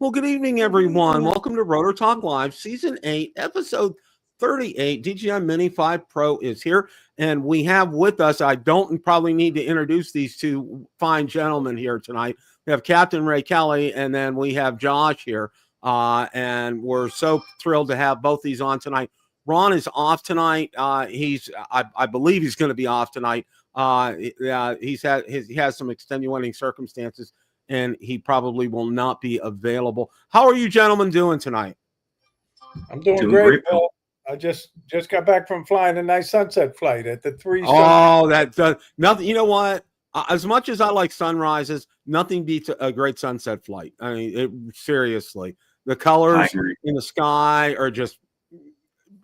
Well, good evening, everyone. Welcome to Rotor Talk Live, Season 8, Episode 38. DJI Mini 5 Pro is here, and we have with us, I don't probably need to introduce these two fine gentlemen here tonight. We have Captain Ray Kelly, and then we have Josh here, and we're so thrilled to have both these on tonight. Ron is off tonight. I believe he's going to be off tonight. He has some extenuating circumstances, and he probably will not be available. How are you gentlemen doing tonight? I'm doing great, Paul. I just got back from flying a nice sunset flight at the 3. Oh, that nothing. You know what? As much as I like sunrises, nothing beats a great sunset flight. I mean, seriously, the colors in the sky are just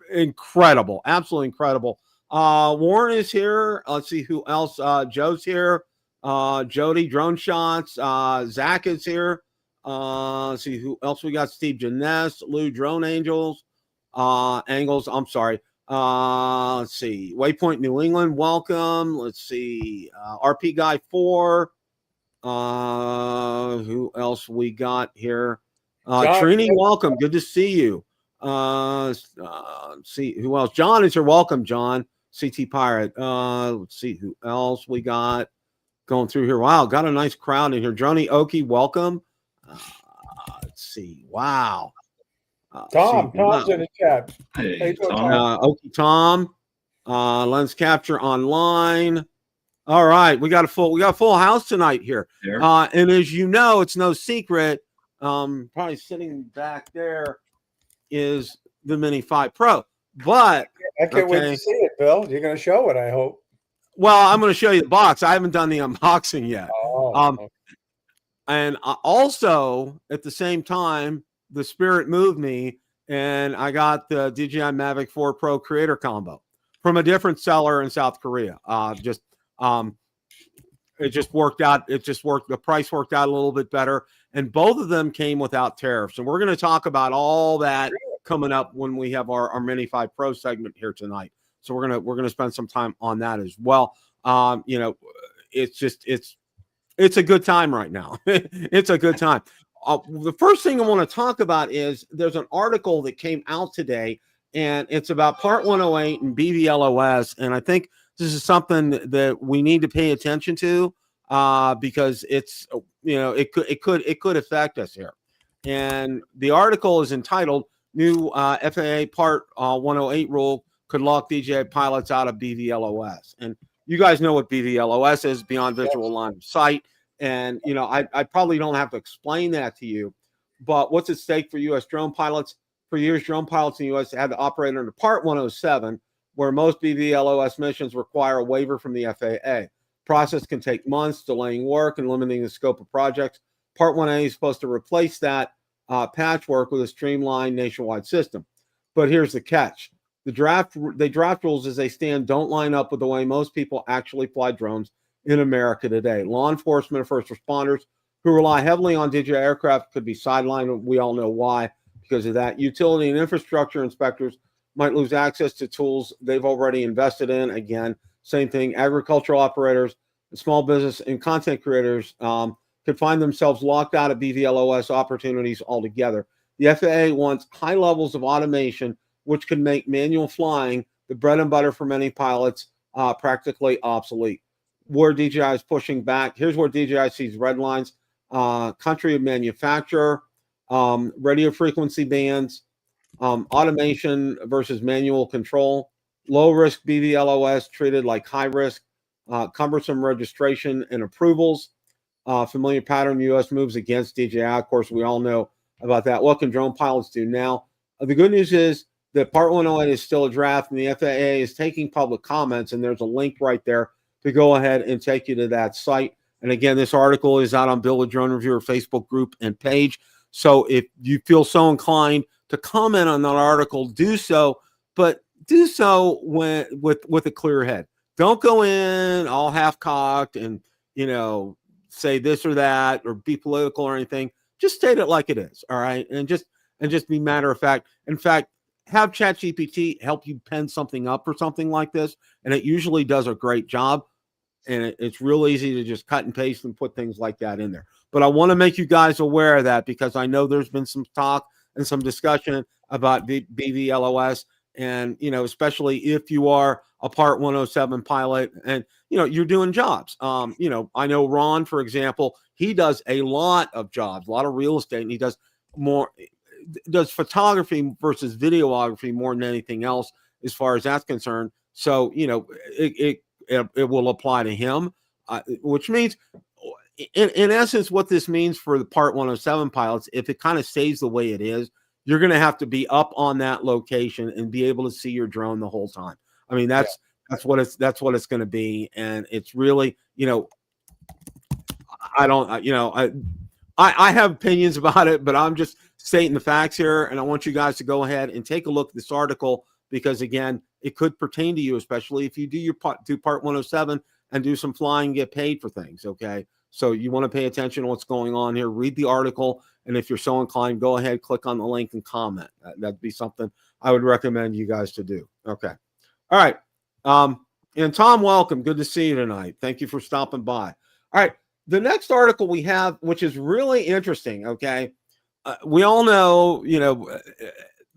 incredible, absolutely incredible. Warren is here. Let's see who else. Joe's here. Jody, drone shots. Zach is here. Let's see who else we got. Steve Janess, Lou, drone angels. Angles. I'm sorry. Let's see. Waypoint New England, welcome. Let's see. RP Guy 4. Who else we got here? Trini, welcome. Good to see you. Let's see who else. John is here. Welcome, John. CT Pirate. Let's see who else we got going through here. Wow, got a nice crowd in here. Johnny Oki, welcome. Let's see. Wow. Tom's in the chat. Hey, Tom. Oki Tom. Lens capture online. All right, we got a full house tonight here. And as you know, it's no secret. Probably sitting back there is the Mini 5 Pro. But I can't wait to see it, Bill. You're going to show it, I hope. Well, I'm going to show you the box. I haven't done the unboxing yet. Okay. And also, at the same time, the spirit moved me, and I got the DJI Mavic 4 Pro Creator Combo from a different seller in South Korea. It just worked out. The price worked out a little bit better, and both of them came without tariffs. And we're going to talk about all that coming up when we have our Mini 5 Pro segment here tonight. So we're gonna spend some time on that as well. You know, it's a good time right now. It's a good time. The first thing I want to talk about is there's an article that came out today, and it's about Part 108 and BVLOS, and I think this is something that we need to pay attention to because it's, you know, it could affect us here. And the article is entitled "New FAA Part 108 Rule Could Lock DJI Pilots Out of BVLOS." And you guys know what BVLOS is, Beyond Visual Line of Sight. And, you know, I probably don't have to explain that to you, but what's at stake for U.S. drone pilots? For years, drone pilots in the U.S. had to operate under Part 107, where most BVLOS missions require a waiver from the FAA. Process can take months, delaying work and limiting the scope of projects. Part 1A is supposed to replace that patchwork with a streamlined nationwide system. But here's the catch. The draft rules as they stand don't line up with the way most people actually fly drones in America today. Law enforcement and first responders who rely heavily on DJI aircraft could be sidelined. We all know why because of that. Utility and infrastructure inspectors might lose access to tools they've already invested in. Again, same thing. Agricultural operators, small business, and content creators could find themselves locked out of BVLOS opportunities altogether. The FAA wants high levels of automation, which could make manual flying, the bread and butter for many pilots, practically obsolete. Where DJI is pushing back, here's where DJI sees red lines: country of manufacturer, radio frequency bands, automation versus manual control, low risk BVLOS treated like high risk, cumbersome registration and approvals, familiar pattern U.S. moves against DJI. Of course, we all know about that. What can drone pilots do now? The good news is that Part 108 is still a draft, and the FAA is taking public comments, and there's a link right there to go ahead and take you to that site. And again, this article is out on Bill the Drone Reviewer Facebook group and page. So if you feel so inclined to comment on that article, do so, but do so with a clear head. Don't go in all half-cocked and, you know, say this or that or be political or anything. Just state it like it is, all right? And just be matter of fact. In fact, have ChatGPT help you pen something up or something like this, and it usually does a great job. And it's real easy to just cut and paste and put things like that in there. But I want to make you guys aware of that because I know there's been some talk and some discussion about BVLOS, and especially if you are a Part 107 pilot and you're doing jobs. I know Ron, for example, he does a lot of jobs, a lot of real estate, and he does photography versus videography more than anything else as far as that's concerned. So it will apply to him, which means in essence what this means for the Part 107 pilots, if it kind of stays the way it is, you're going to have to be up on that location and be able to see your drone the whole time. I mean, that's what it's going to be. And it's really, I have opinions about it, but I'm just stating the facts here. And I want you guys to go ahead and take a look at this article because, again, it could pertain to you, especially if you do Part 107 and do some flying, get paid for things. Okay. So you want to pay attention to what's going on here, read the article. And if you're so inclined, go ahead, click on the link and comment. That'd be something I would recommend you guys to do. Okay. All right. And Tom, welcome. Good to see you tonight. Thank you for stopping by. All right. The next article we have, which is really interesting. Okay. We all know,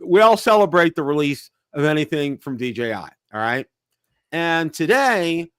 we all celebrate the release of anything from DJI. All right. And today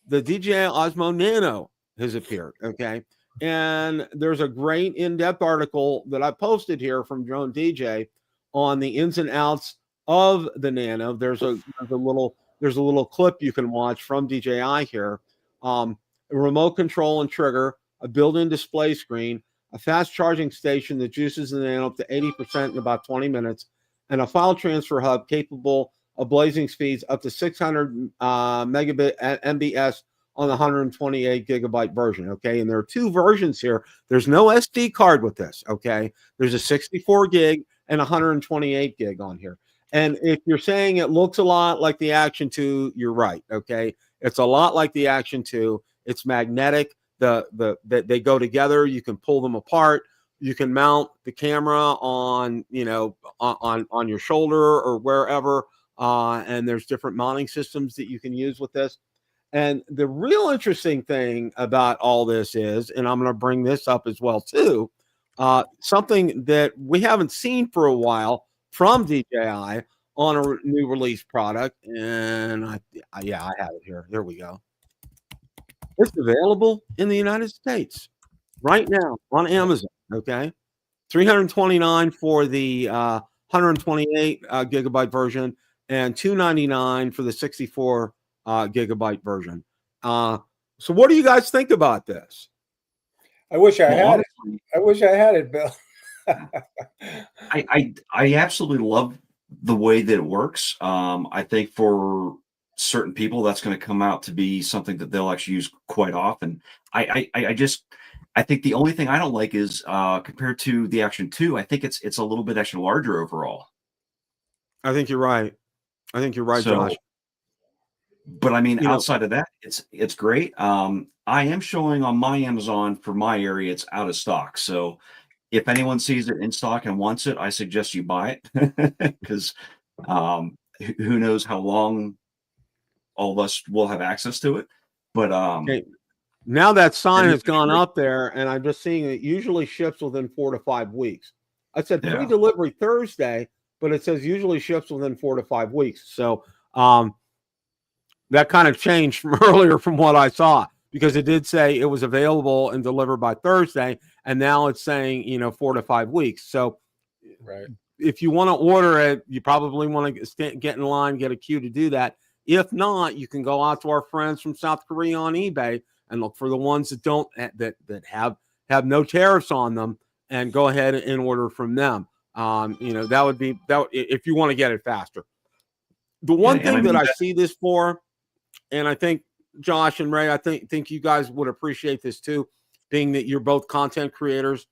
the DJI Osmo Nano has appeared. Okay. And there's a great in-depth article that I posted here from Drone DJ on the ins and outs of the Nano. There's a little clip you can watch from DJI here. A remote control and trigger, a built-in display screen, a fast charging station that juices the Nano up to 80% in about 20 minutes, and a file transfer hub capable of blazing speeds up to 600 megabit MBS on the 128 gigabyte version. Okay. And there are two versions here. There's no SD card with this. Okay. There's a 64 gig and 128 gig on here. And if you're saying it looks a lot like the Action 2, you're right. Okay. It's a lot like the Action 2. It's magnetic. They go together. You can pull them apart. You can mount the camera on, on your shoulder or wherever. And there's different mounting systems that you can use with this. And the real interesting thing about all this is, and I'm going to bring this up as well too, something that we haven't seen for a while from DJI on a new release product. And I have it here. There we go. It's available in the United States right now on Amazon. Okay. $329 for the 128 gigabyte version and $299 for the 64 gigabyte version. So what do you guys think about this? I wish I had it. I wish I had it, Bill. I absolutely love the way that it works. I think for certain people that's going to come out to be something that they'll actually use quite often. I think the only thing I don't like is compared to the Action 2, I think it's a little bit extra larger overall. I think you're right. Josh. But I mean, outside of that, it's great. I am showing on my Amazon for my area, it's out of stock. So if anyone sees it in stock and wants it, I suggest you buy it because who knows how long all of us will have access to it. But okay. Now that sign has gone up there, and I'm just seeing it usually ships within 4 to 5 weeks. I said free delivery Thursday, but it says usually ships within 4 to 5 weeks. So that kind of changed from earlier from what I saw, because it did say it was available and delivered by Thursday, and now it's saying 4 to 5 weeks. So right, if you want to order it, you probably want to get in line, get a queue to do that. If not, you can go out to our friends from South Korea on eBay and look for the ones that don't that have no tariffs on them, and go ahead and order from them. That would be that if you want to get it faster. The one thing that I see this for, and I think Josh and Ray, I think you guys would appreciate this too, being that you're both content creators.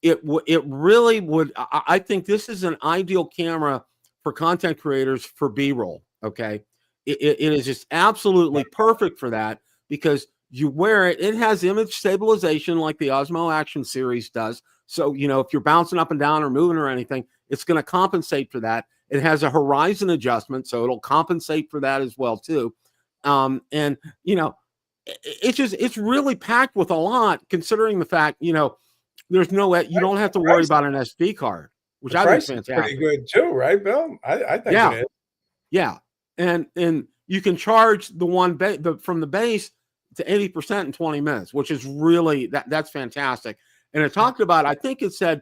It really would. I think this is an ideal camera for content creators for B-roll. Okay, it is just absolutely perfect for that, because you wear it. It has image stabilization like the Osmo Action series does. So if you're bouncing up and down or moving or anything, it's going to compensate for that. It has a horizon adjustment, so it'll compensate for that as well too. And it's really packed with a lot, considering the fact, there's no, you don't have to worry about an SD card, which I think is fantastic. Pretty good too, right, Bill? I think it is. Yeah. And you can charge the one from the base to 80% in 20 minutes, which is really, that's fantastic. And it talked about, I think it said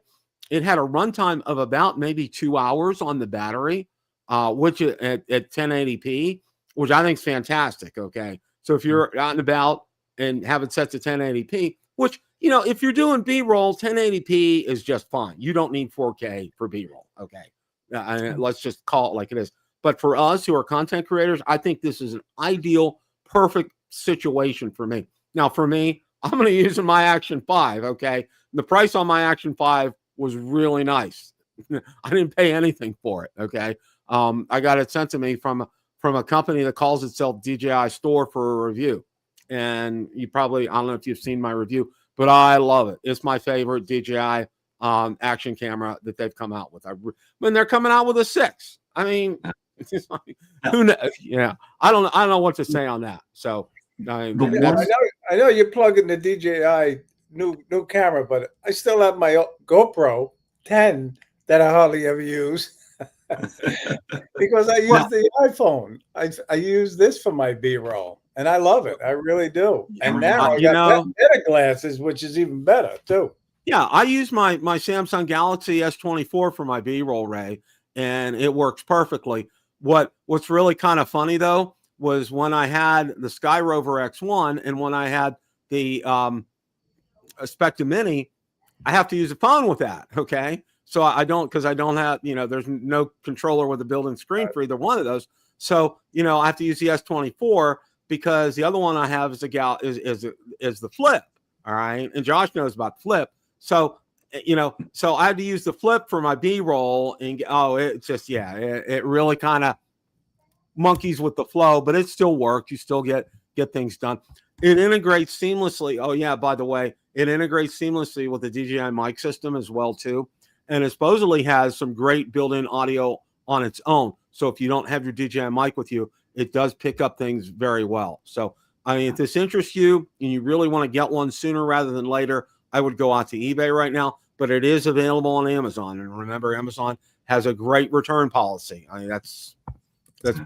it had a runtime of about maybe 2 hours on the battery, which at 1080p, which I think is fantastic. Okay. So if you're out and about and have it set to 1080p, which, if you're doing B-roll, 1080p is just fine. You don't need 4K for B-roll. Okay. Let's just call it like it is. But for us who are content creators, I think this is an ideal, perfect situation for me. Now, for me, I'm going to use my Action 5. Okay. The price on my Action 5 was really nice. I didn't pay anything for it. Okay. I got it sent to me from a company that calls itself DJI Store for a review. And I don't know if you've seen my review, but I love it. It's my favorite DJI action camera that they've come out with. When they're coming out with a 6, I mean, it's just like, who knows? Yeah, I don't know what to say on that. So I know you're plugging the DJI new camera, but I still have my GoPro 10 that I hardly ever use. Because I use the iPhone. I use this for my B-roll, and I love it. I really do. And now I got better glasses, which is even better too. Yeah, I use my Samsung Galaxy S24 for my B-roll, Ray, and it works perfectly. What's really kind of funny though was when I had the SkyRover X1 and when I had the Spectre Mini, I have to use a phone with that. Okay. So I don't have, there's no controller with a built-in screen for either one of those. So, I have to use the S24 because the other one I have is the Flip. All right. And Josh knows about Flip. So, so I had to use the Flip for my B-roll and it really kind of monkeys with the flow, but it still works. You still get things done. It integrates seamlessly. Oh yeah. By the way, it integrates seamlessly with the DJI mic system as well too. And it supposedly has some great built-in audio on its own. So if you don't have your DJI mic with you, it does pick up things very well. So, I mean, if this interests you and you really want to get one sooner rather than later, I would go out to eBay right now, but it is available on Amazon. And remember, Amazon has a great return policy. I mean, that's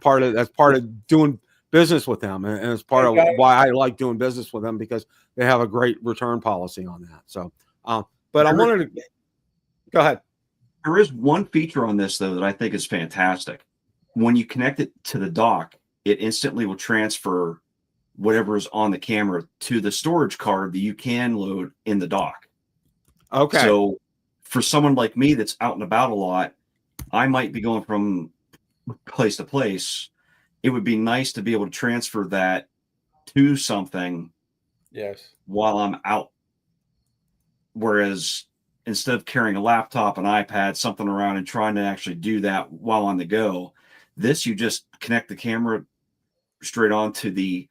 part of doing business with them. And it's part of why I like doing business with them, because they have a great return policy on that. So, but I wanted to go ahead. There is one feature on this, though, that I think is fantastic. When you connect it to the dock, it instantly will transfer whatever is on the camera to the storage card that you can load in the dock. Okay. So for someone like me that's out and about a lot, I might be going from place to place. It would be nice to be able to transfer that to something while I'm out. Whereas instead of carrying a laptop, an iPad, something around and trying to actually do that while on the go, this, you just connect the camera straight onto the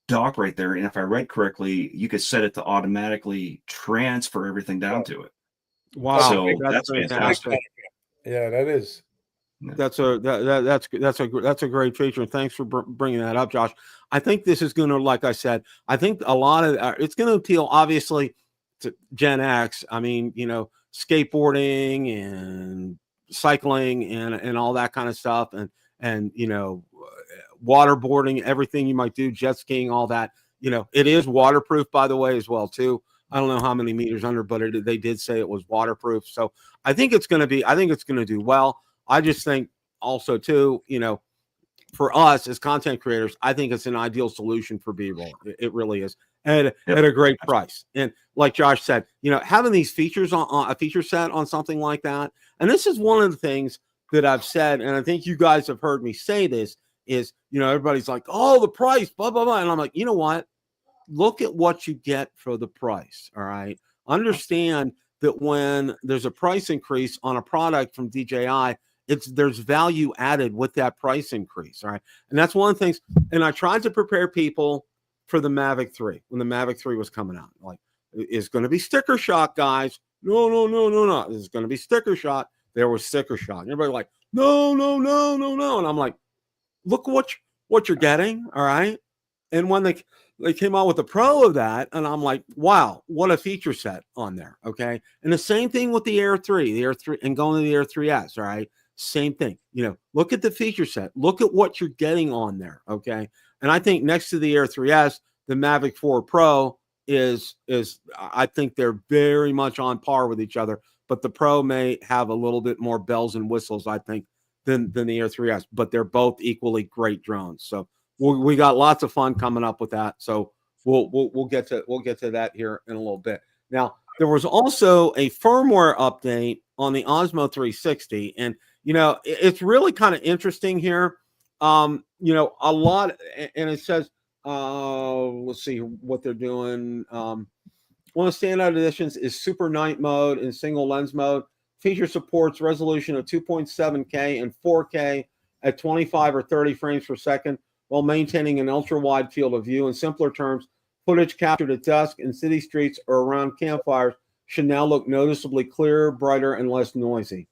dock right there. And if I read correctly, you could set it to automatically transfer everything down to it. Wow. So that's fantastic. Yeah, that is. That's a great feature. And thanks for bringing that up, Josh. I think this is going to, like I said, I think a lot of it's going to appeal, obviously, to Gen X. I mean, skateboarding and cycling and all that kind of stuff, and waterboarding, everything you might do, jet skiing, all that. It is waterproof, by the way, as well too. I don't know how many meters under, but they did say it was waterproof. So I think it's going to do well. I just think also too, for us as content creators, I think it's an ideal solution for B-roll. It really is. At a great price. And like Josh said, having these features on a feature set on something like that. And this is one of the things that I've said, and I think you guys have heard me say this, is, everybody's like, oh, the price, blah, blah, blah. And I'm like, you know what? Look at what you get for the price. All right. Understand that when there's a price increase on a product from DJI, there's value added with that price increase. All right. And that's one of the things. And I tried to prepare people for the Mavic 3 when the Mavic 3 was coming out. Like, it's going to be sticker shock, guys. No. This is going to be sticker shock. There was sticker shock. And everybody like, no. And I'm like, look what you're getting. All right. And when they came out with the Pro of that, and I'm like, wow, what a feature set on there. Okay. And the same thing with the Air 3, and going to the Air 3S. All right. Same thing. Look at the feature set. Look at what you're getting on there. Okay. And I think next to the Air 3S, the Mavic 4 Pro is I think they're very much on par with each other, but the Pro may have a little bit more bells and whistles, I think, than the Air 3S, but they're both equally great drones. So we got lots of fun coming up with that. So we'll get to that here in a little bit. Now, there was also a firmware update on the Osmo 360, and it's really kind of interesting here. A lot, and it says, let's see what they're doing. One of the standout additions is Super Night mode in single lens mode. Feature supports resolution of 2.7K and 4K at 25 or 30 frames per second while maintaining an ultra-wide field of view. In simpler terms, footage captured at dusk in city streets or around campfires should now look noticeably clearer, brighter, and less noisy.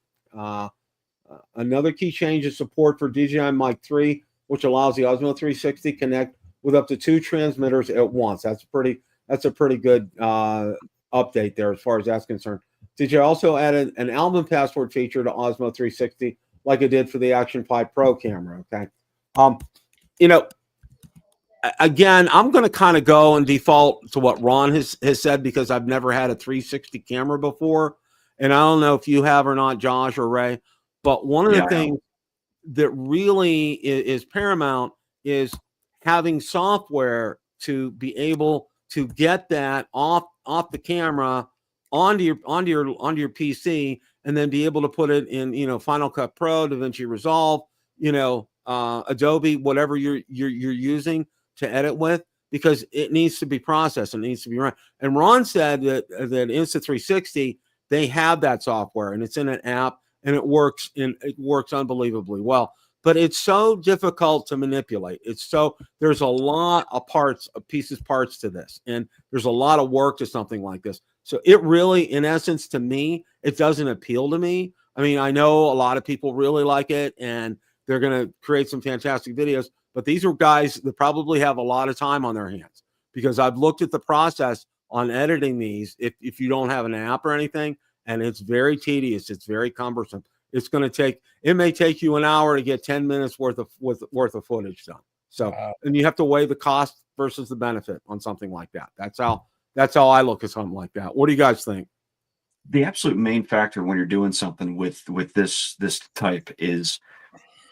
Another key change is support for DJI Mic 3, which allows the Osmo 360 connect with up to 2 transmitters at once. That's a pretty good update there as far as that's concerned. DJI also added an album password feature to Osmo 360, like it did for the Action 5 Pro camera. Okay. Again, I'm going to kind of go and default to what Ron has said, because I've never had a 360 camera before. And I don't know if you have or not, Josh or Ray, but one of the things that really is paramount is having software to be able to get that off the camera onto your PC, and then be able to put it in Final Cut Pro, DaVinci Resolve, Adobe, whatever you're using to edit with, because it needs to be processed and it needs to be run. And Ron said that Insta360, they have that software and it's in an app and it works unbelievably well. But it's so difficult to manipulate. There's a lot of parts to this, and there's a lot of work to something like this. So it really, in essence, to me, it doesn't appeal to me. I mean, I know a lot of people really like it, and they're going to create some fantastic videos, but these are guys that probably have a lot of time on their hands, because I've looked at the process on editing these, if you don't have an app or anything, and it's very tedious. It's very cumbersome. It may take you an hour to get 10 minutes worth of footage done. So, and you have to weigh the cost versus the benefit on something like that. That's how I look at something like that. What do you guys think? The absolute main factor when you're doing something with this type is,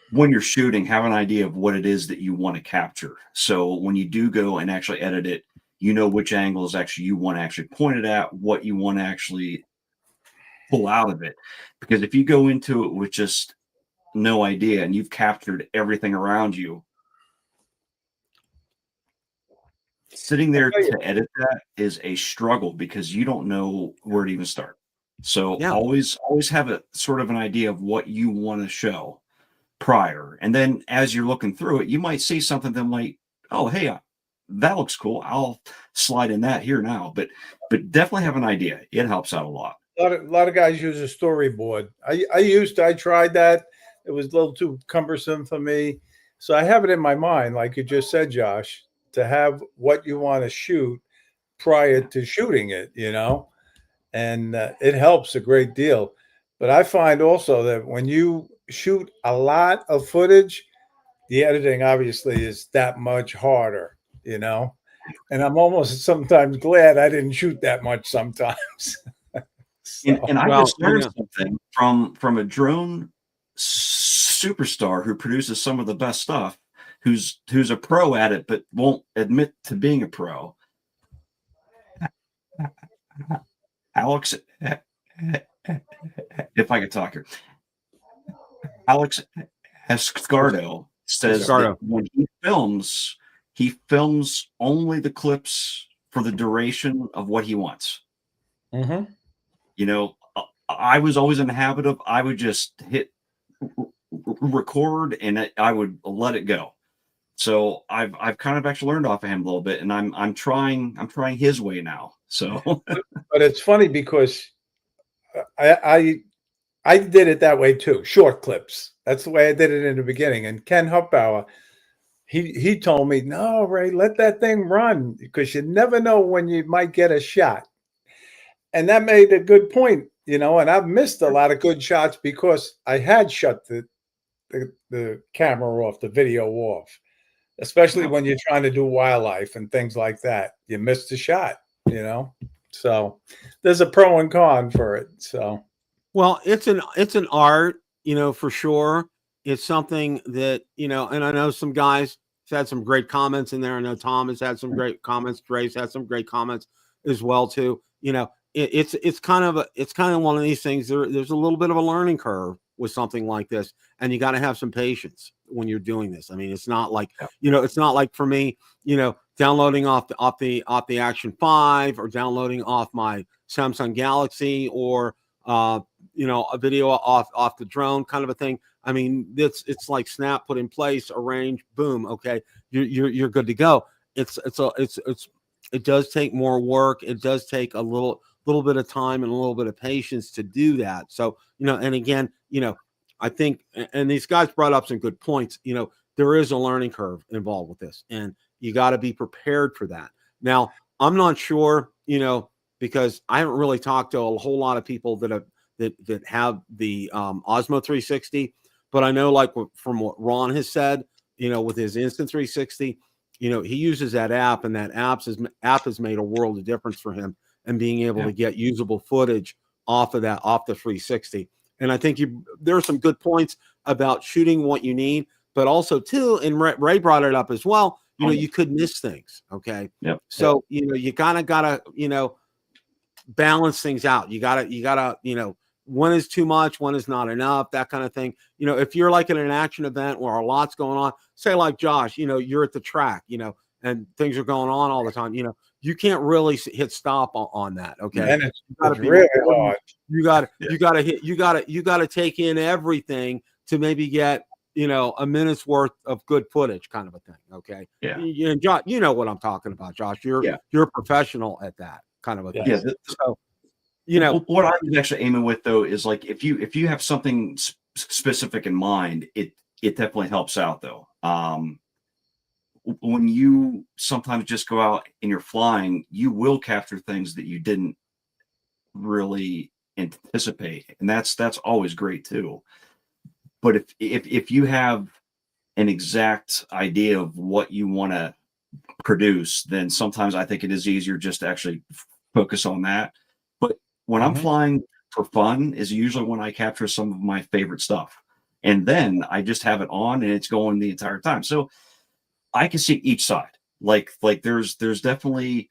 when you're shooting, have an idea of what it is that you want to capture. So when you do go and actually edit it, which angles actually you want to actually point it at, what you want to actually pull out of it. Because if you go into it with just no idea and you've captured everything around you, sitting there to edit that is a struggle, because you don't know where to even start. So always have a sort of an idea of what you want to show prior. And then as you're looking through it, you might see something that might, oh, hey, that looks cool. I'll slide in that here now. But definitely have an idea. It helps out a lot. A lot of guys use a storyboard. I tried that. It was a little too cumbersome for me. So I have it in my mind, like you just said, Josh, to have what you want to shoot prior to shooting it, and it helps a great deal. But I find also that when you shoot a lot of footage, the editing obviously is that much harder, and I'm almost sometimes glad I didn't shoot that much sometimes. And I just learned something from a drone superstar who produces some of the best stuff, who's a pro at it but won't admit to being a pro. Alex, if I could talk here, Alex Escardo says that when he films only the clips for the duration of what he wants. Mm-hmm. I was always in the habit of, I would just hit record and I would let it go. So I've kind of actually learned off of him a little bit, and I'm trying his way now. So, but it's funny because I did it that way too. Short clips. That's the way I did it in the beginning. And Ken Huppauer, he told me, no, Ray, let that thing run because you never know when you might get a shot. And that made a good point, and I've missed a lot of good shots because I had shut the camera off, the video off, especially when you're trying to do wildlife and things like that. You missed the shot, So there's a pro and con for it. So, well, it's an art, for sure. It's something that, and I know some guys have had some great comments in there. I know Tom has had some great comments. Dre's had some great comments as well too. It's kind of one of these things. There's a little bit of a learning curve with something like this, and you got to have some patience when you're doing this. I mean, it's not like it's not like for me, downloading off the Action 5 or downloading off my Samsung Galaxy or a video off the drone kind of a thing. I mean, it's like snap, put in place, arrange, boom, okay, you're good to go. It does take more work. It does take a little bit of time and a little bit of patience to do that. So, and again, I think, and these guys brought up some good points, there is a learning curve involved with this, and you got to be prepared for that. Now, I'm not sure, because I haven't really talked to a whole lot of people that have the Osmo 360, but I know, like from what Ron has said, with his Instant 360, he uses that app, and that app has made a world of difference for him and being able to get usable footage off the 360. And I think there are some good points about shooting what you need, but also too, and Ray brought it up as well, you could miss things. Okay. Yep. So, you gotta, balance things out. You gotta, when is too much, when is not enough, that kind of thing. If you're like in an action event where a lot's going on, say like Josh, you're at the track, and things are going on all the time, you can't really hit stop on that. Okay. And it's really hard. You gotta take in everything to maybe get, a minute's worth of good footage kind of a thing. Okay. Yeah. And Josh, what I'm talking about, Josh. You're a professional at that kind of a thing. Yeah. So, what I was actually aiming with though is like if you have something specific in mind, it definitely helps out though. When you sometimes just go out and you're flying, you will capture things that you didn't really anticipate, and that's always great too. But if you have an exact idea of what you want to produce, then sometimes I think it is easier just to actually focus on that. But when I'm flying for fun is usually when I capture some of my favorite stuff, and then I just have it on and it's going the entire time. So I can see each side. Like there's definitely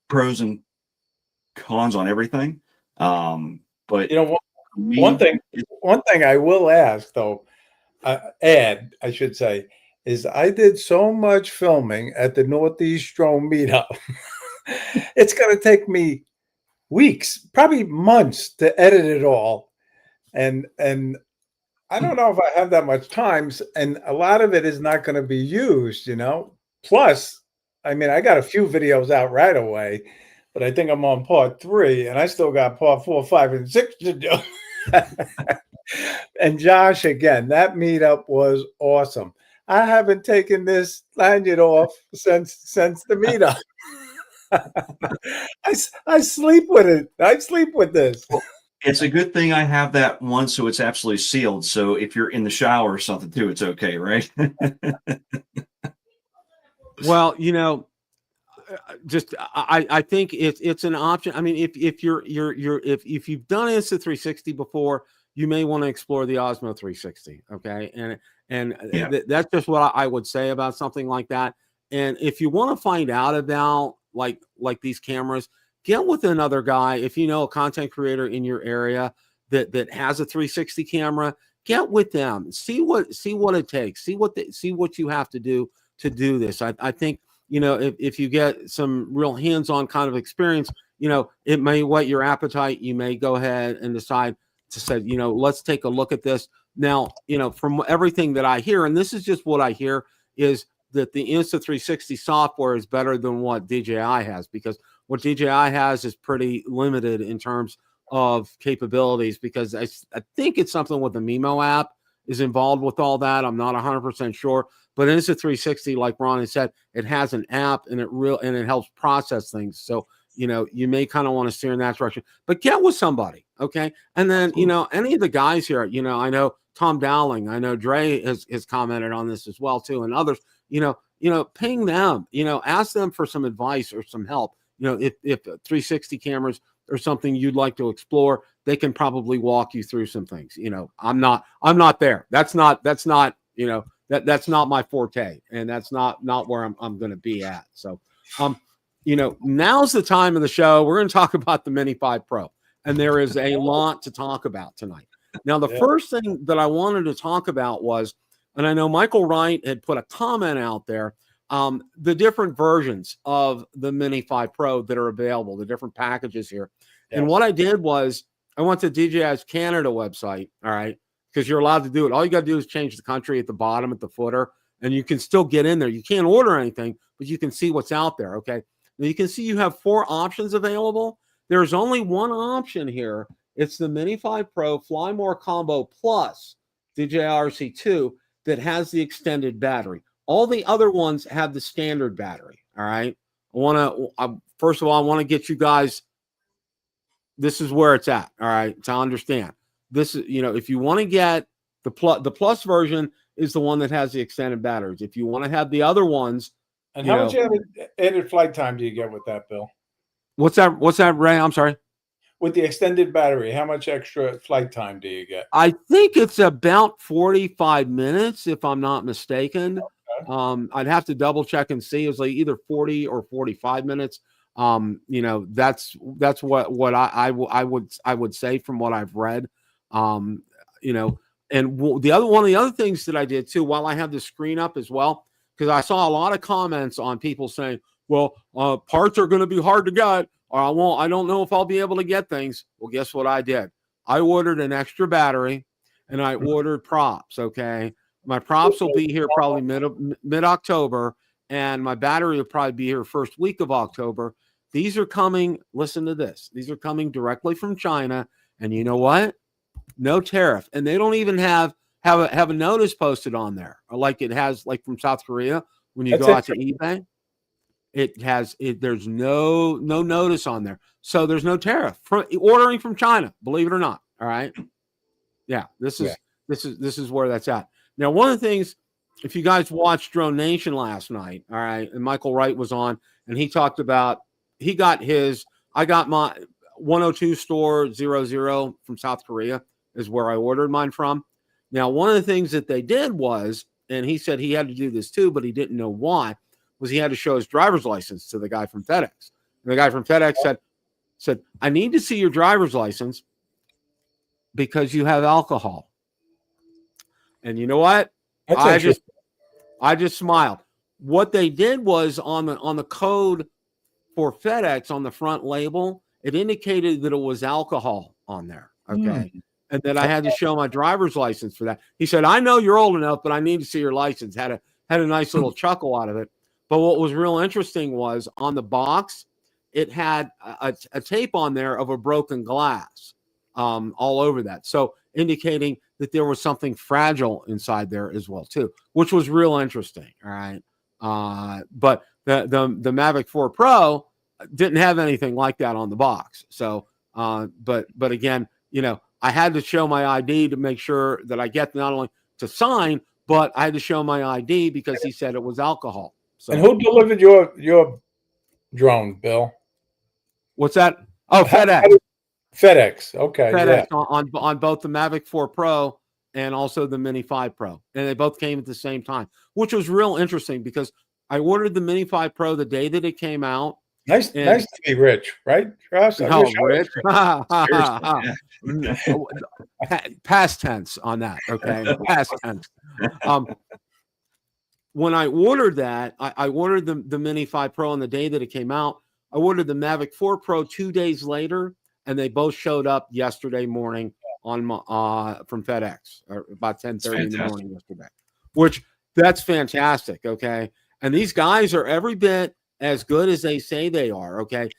pros and cons on everything. But one thing I will ask though, add, I should say, is I did so much filming at the Northeast Drone meetup. It's going to take me weeks, probably months to edit it all. And I don't know if I have that much time, and a lot of it is not going to be used, Plus, I mean, I got a few videos out right away, but I think I'm on part 3, and I still got part 4, 5, and 6 to do. And Josh, again, that meetup was awesome. I haven't taken this lanyard off since the meetup. I sleep with it. I sleep with this. It's a good thing I have that one, so it's absolutely sealed. So if you're in the shower or something too, it's okay, right? Well, just I think it's an option. I mean, if you've done Insta 360 before, you may want to explore the Osmo 360. Okay, and that's just what I would say about something like that. And if you want to find out about like these cameras, get with another guy. If you know a content creator in your area that has a 360 camera, get with them. See what it takes. See what you have to do this. I think, if you get some real hands-on kind of experience, it may whet your appetite. You may go ahead and decide to say, let's take a look at this. Now, from everything that I hear, and this is just what I hear, is that the Insta360 software is better than what DJI has, because what DJI has is pretty limited in terms of capabilities, because I think it's something with the Mimo app, is involved with all that. I'm not 100% sure, but Insta360, like Ron had said, it has an app and it helps process things. So, you know, you may kind of want to steer in that direction, but get with somebody. Okay. And then, you know, any of the guys here, you know, I know Tom Dowling, I know Dre has commented on this as well too. And others, you know, ping them, you know, ask them for some advice or some help. You know, if 360 cameras or something you'd like to explore, they can probably walk you through some things. You know, I'm not there. That's not, you know, that's not my forte, and that's not where I'm going to be at. So, you know, now's the time of the show. We're going to talk about the Mini 5 Pro, and there is a lot to talk about tonight. Now, the first thing that I wanted to talk about was, and I know Michael Wright had put a comment out there, the different versions of the Mini 5 Pro that are available, the different packages here. Yes. And what I did was I went to DJI's Canada website, all right, because you're allowed to do it. All you got to do is change the country at the bottom, at the footer, and you can still get in there. You can't order anything, but you can see what's out there, okay? Now you can see you have 4 options available. There's only one option here. It's the Mini 5 Pro Fly More Combo Plus DJI RC-2 that has the extended battery. All the other ones have the standard battery, all right? First of all, I want to get you guys, this is where it's at, all right, to understand. This is, you know, if you want to get the plus version is the one that has the extended batteries. If you want to have the other ones. And how much added flight time do you get with that, Bill? What's that, Ray? I'm sorry. With the extended battery, how much extra flight time do you get? I think it's about 45 minutes, if I'm not mistaken. Okay. I'd have to double check and see. It was like either 40 or 45 minutes. You know, that's what I would say from what I've read. You know, and one of the other things that I did too, while I have the screen up as well, because I saw a lot of comments on people saying, well, parts are going to be hard to get, or I don't know if I'll be able to get things. Well, guess what I did? I ordered an extra battery and I ordered props. Okay. My props will be here probably mid-October, and my battery will probably be here first week of October. These are coming, listen to this. These are coming directly from China. And you know what? No tariff. And they don't even have a notice posted on there, or like it has like from South Korea when you go out to eBay. There's no notice on there. So there's no tariff for ordering from China, believe it or not. All right. Yeah, this is where that's at. Now, one of the things, if you guys watched Drone Nation last night, all right, and Michael Wright was on, and he talked about, I got my 102 store 00 from South Korea is where I ordered mine from. Now, one of the things that they did was, and he said he had to do this too, but he didn't know why, was he had to show his driver's license to the guy from FedEx. And the guy from FedEx said, I need to see your driver's license because you have alcohol. And you know what? I just smiled. What they did was on the code for FedEx on the front label, it indicated that it was alcohol on there. Okay. And then I had to show my driver's license for that. He said, I know you're old enough, but I need to see your license. Had a nice little chuckle out of it. But what was real interesting was on the box, it had a tape on there of a broken glass all over that. So indicating that there was something fragile inside there as well too, which was real interesting. All right. But the Mavic 4 Pro didn't have anything like that on the box. So, but again, you know, I had to show my ID to make sure that I get not only to sign, but I had to show my ID because he said it was alcohol. So, and who delivered your drone, Bill? What's that? Oh, FedEx. FedEx. Okay. FedEx on both the Mavic 4 Pro and also the Mini 5 Pro. And they both came at the same time, which was real interesting because I ordered the Mini 5 Pro the day that it came out. Nice to be rich, right? Rich. Past tense on that. Okay. Past tense. When I ordered that, I ordered the Mini 5 Pro on the day that it came out. I ordered the Mavic 4 Pro 2 days later, and they both showed up yesterday morning from FedEx, or about 10:30 in the morning yesterday. Which that's fantastic. Okay, and these guys are every bit as good as they say they are. Okay,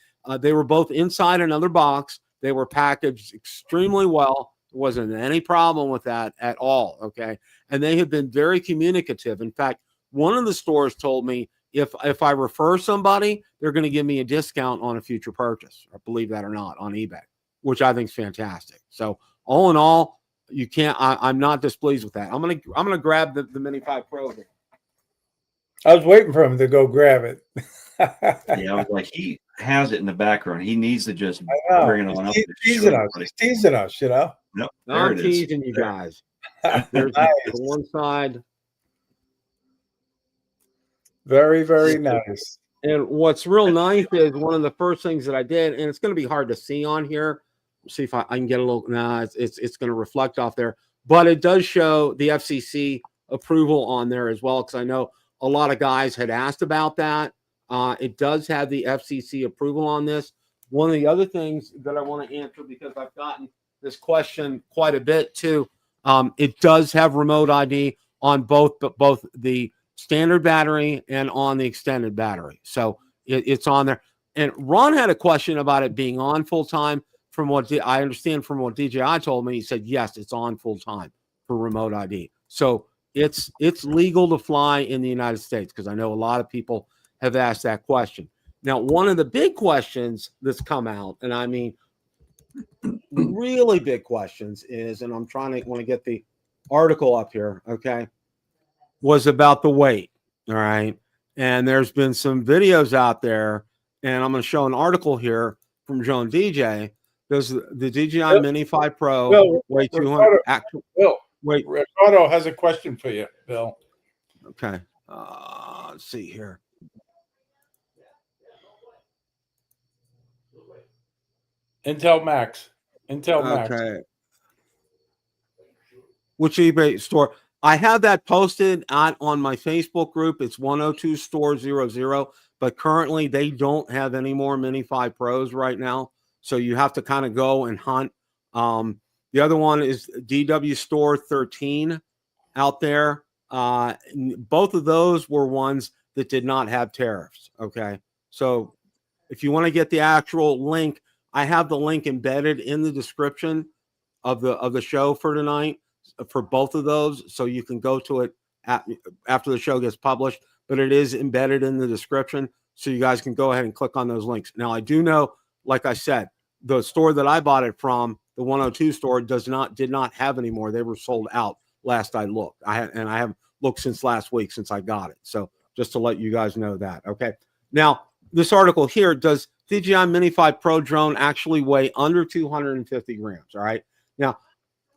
they were both inside another box. They were packaged extremely well. There wasn't any problem with that at all. Okay. And they have been very communicative. In fact, one of the stores told me if I refer somebody, they're going to give me a discount on a future purchase. I believe that or not, on eBay, which I think is fantastic. So all in all, you can't. I'm not displeased with that. I'm gonna grab the Mini 5 Pro here. I was waiting for him to go grab it. Yeah, I was like, he has it in the background. He needs to just bring it on up. He's teasing us. He's teasing us, you know. Nope, I'm teasing you guys. There's Nice. the one side. Very, very nice. And what's real nice is one of the first things that I did, and it's going to be hard to see on here. See if I can get a little. Nah, it's going to reflect off there, but it does show the FCC approval on there as well, because I know a lot of guys had asked about that. It does have the FCC approval on this. One of the other things that I want to answer, because I've gotten this question quite a bit too, it does have remote ID on both the standard battery and on the extended battery. So it's on there. And Ron had a question about it being on full time. From what I understand from what DJI told me, he said, yes, it's on full time for remote ID. So it's legal to fly in the United States, because I know a lot of people have asked that question. Now, one of the big questions that's come out, and I mean really big questions, is, and I'm want to get the article up here, okay, was about the weight. All right. And there's been some videos out there, and I'm going to show an article here from Joan DJ. Does the DJI Mini 5 Pro weigh 200? Bill, wait, Ricardo has a question for you, Bill. Okay. Let's see here. Intel Max. Okay. Which eBay store? I have that posted on my Facebook group. It's 102 Store 00, but currently they don't have any more Mini 5 Pros right now. So you have to kind of go and hunt. The other one is DW Store 13 out there. Both of those were ones that did not have tariffs. Okay. So if you want to get the actual link, I have the link embedded in the description of the show for tonight for both of those. So you can go to it after the show gets published, but it is embedded in the description. So you guys can go ahead and click on those links. Now, I do know, like I said, the store that I bought it from, the 102 store, did not have any more. They were sold out last I looked. I haven't looked since last week, since I got it. So just to let you guys know that. Okay. Now, this article here, does DJI Mini 5 Pro drone actually weigh under 250 grams? All right. Now,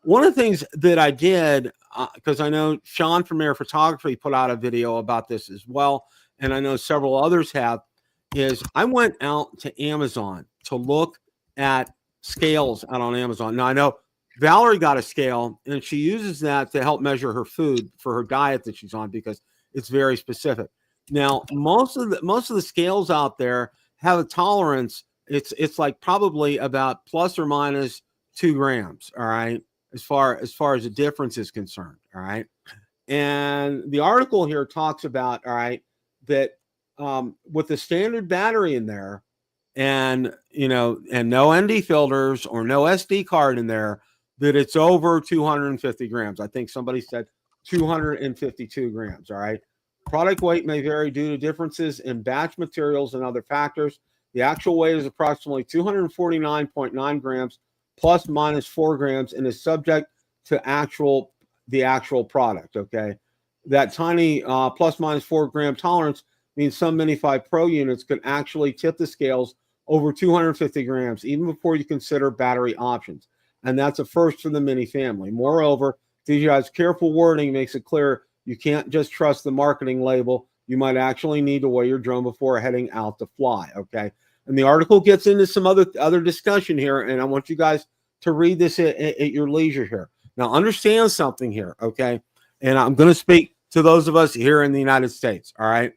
one of the things that I did, because I know Sean from Air Photography put out a video about this as well, and I know several others have, is I went out to Amazon to look at scales out on Amazon. Now, I know Valerie got a scale, and she uses that to help measure her food for her diet that she's on, because it's very specific. Now, most of the scales out there have a tolerance. It's like probably about plus or minus 2 grams. All right. As far as the difference is concerned. All right. And the article here talks about, all right, that with the standard battery in there, and and no ND filters or no SD card in there, that it's over 250 grams. I think somebody said 252 grams. All right. Product weight may vary due to differences in batch materials and other factors. The actual weight is approximately 249.9 grams plus minus 4 grams, and is subject to the actual product. Okay. That tiny plus minus 4 gram tolerance means some Mini 5 Pro units could actually tip the scales over 250 grams, even before you consider battery options. And that's a first for the Mini family. Moreover, DJI's careful wording makes it clear you can't just trust the marketing label. You might actually need to weigh your drone before heading out to fly. Okay. And the article gets into some other discussion here, and I want you guys to read this at your leisure here. Now, understand something here, okay? And I'm going to speak to those of us here in the United States, all right?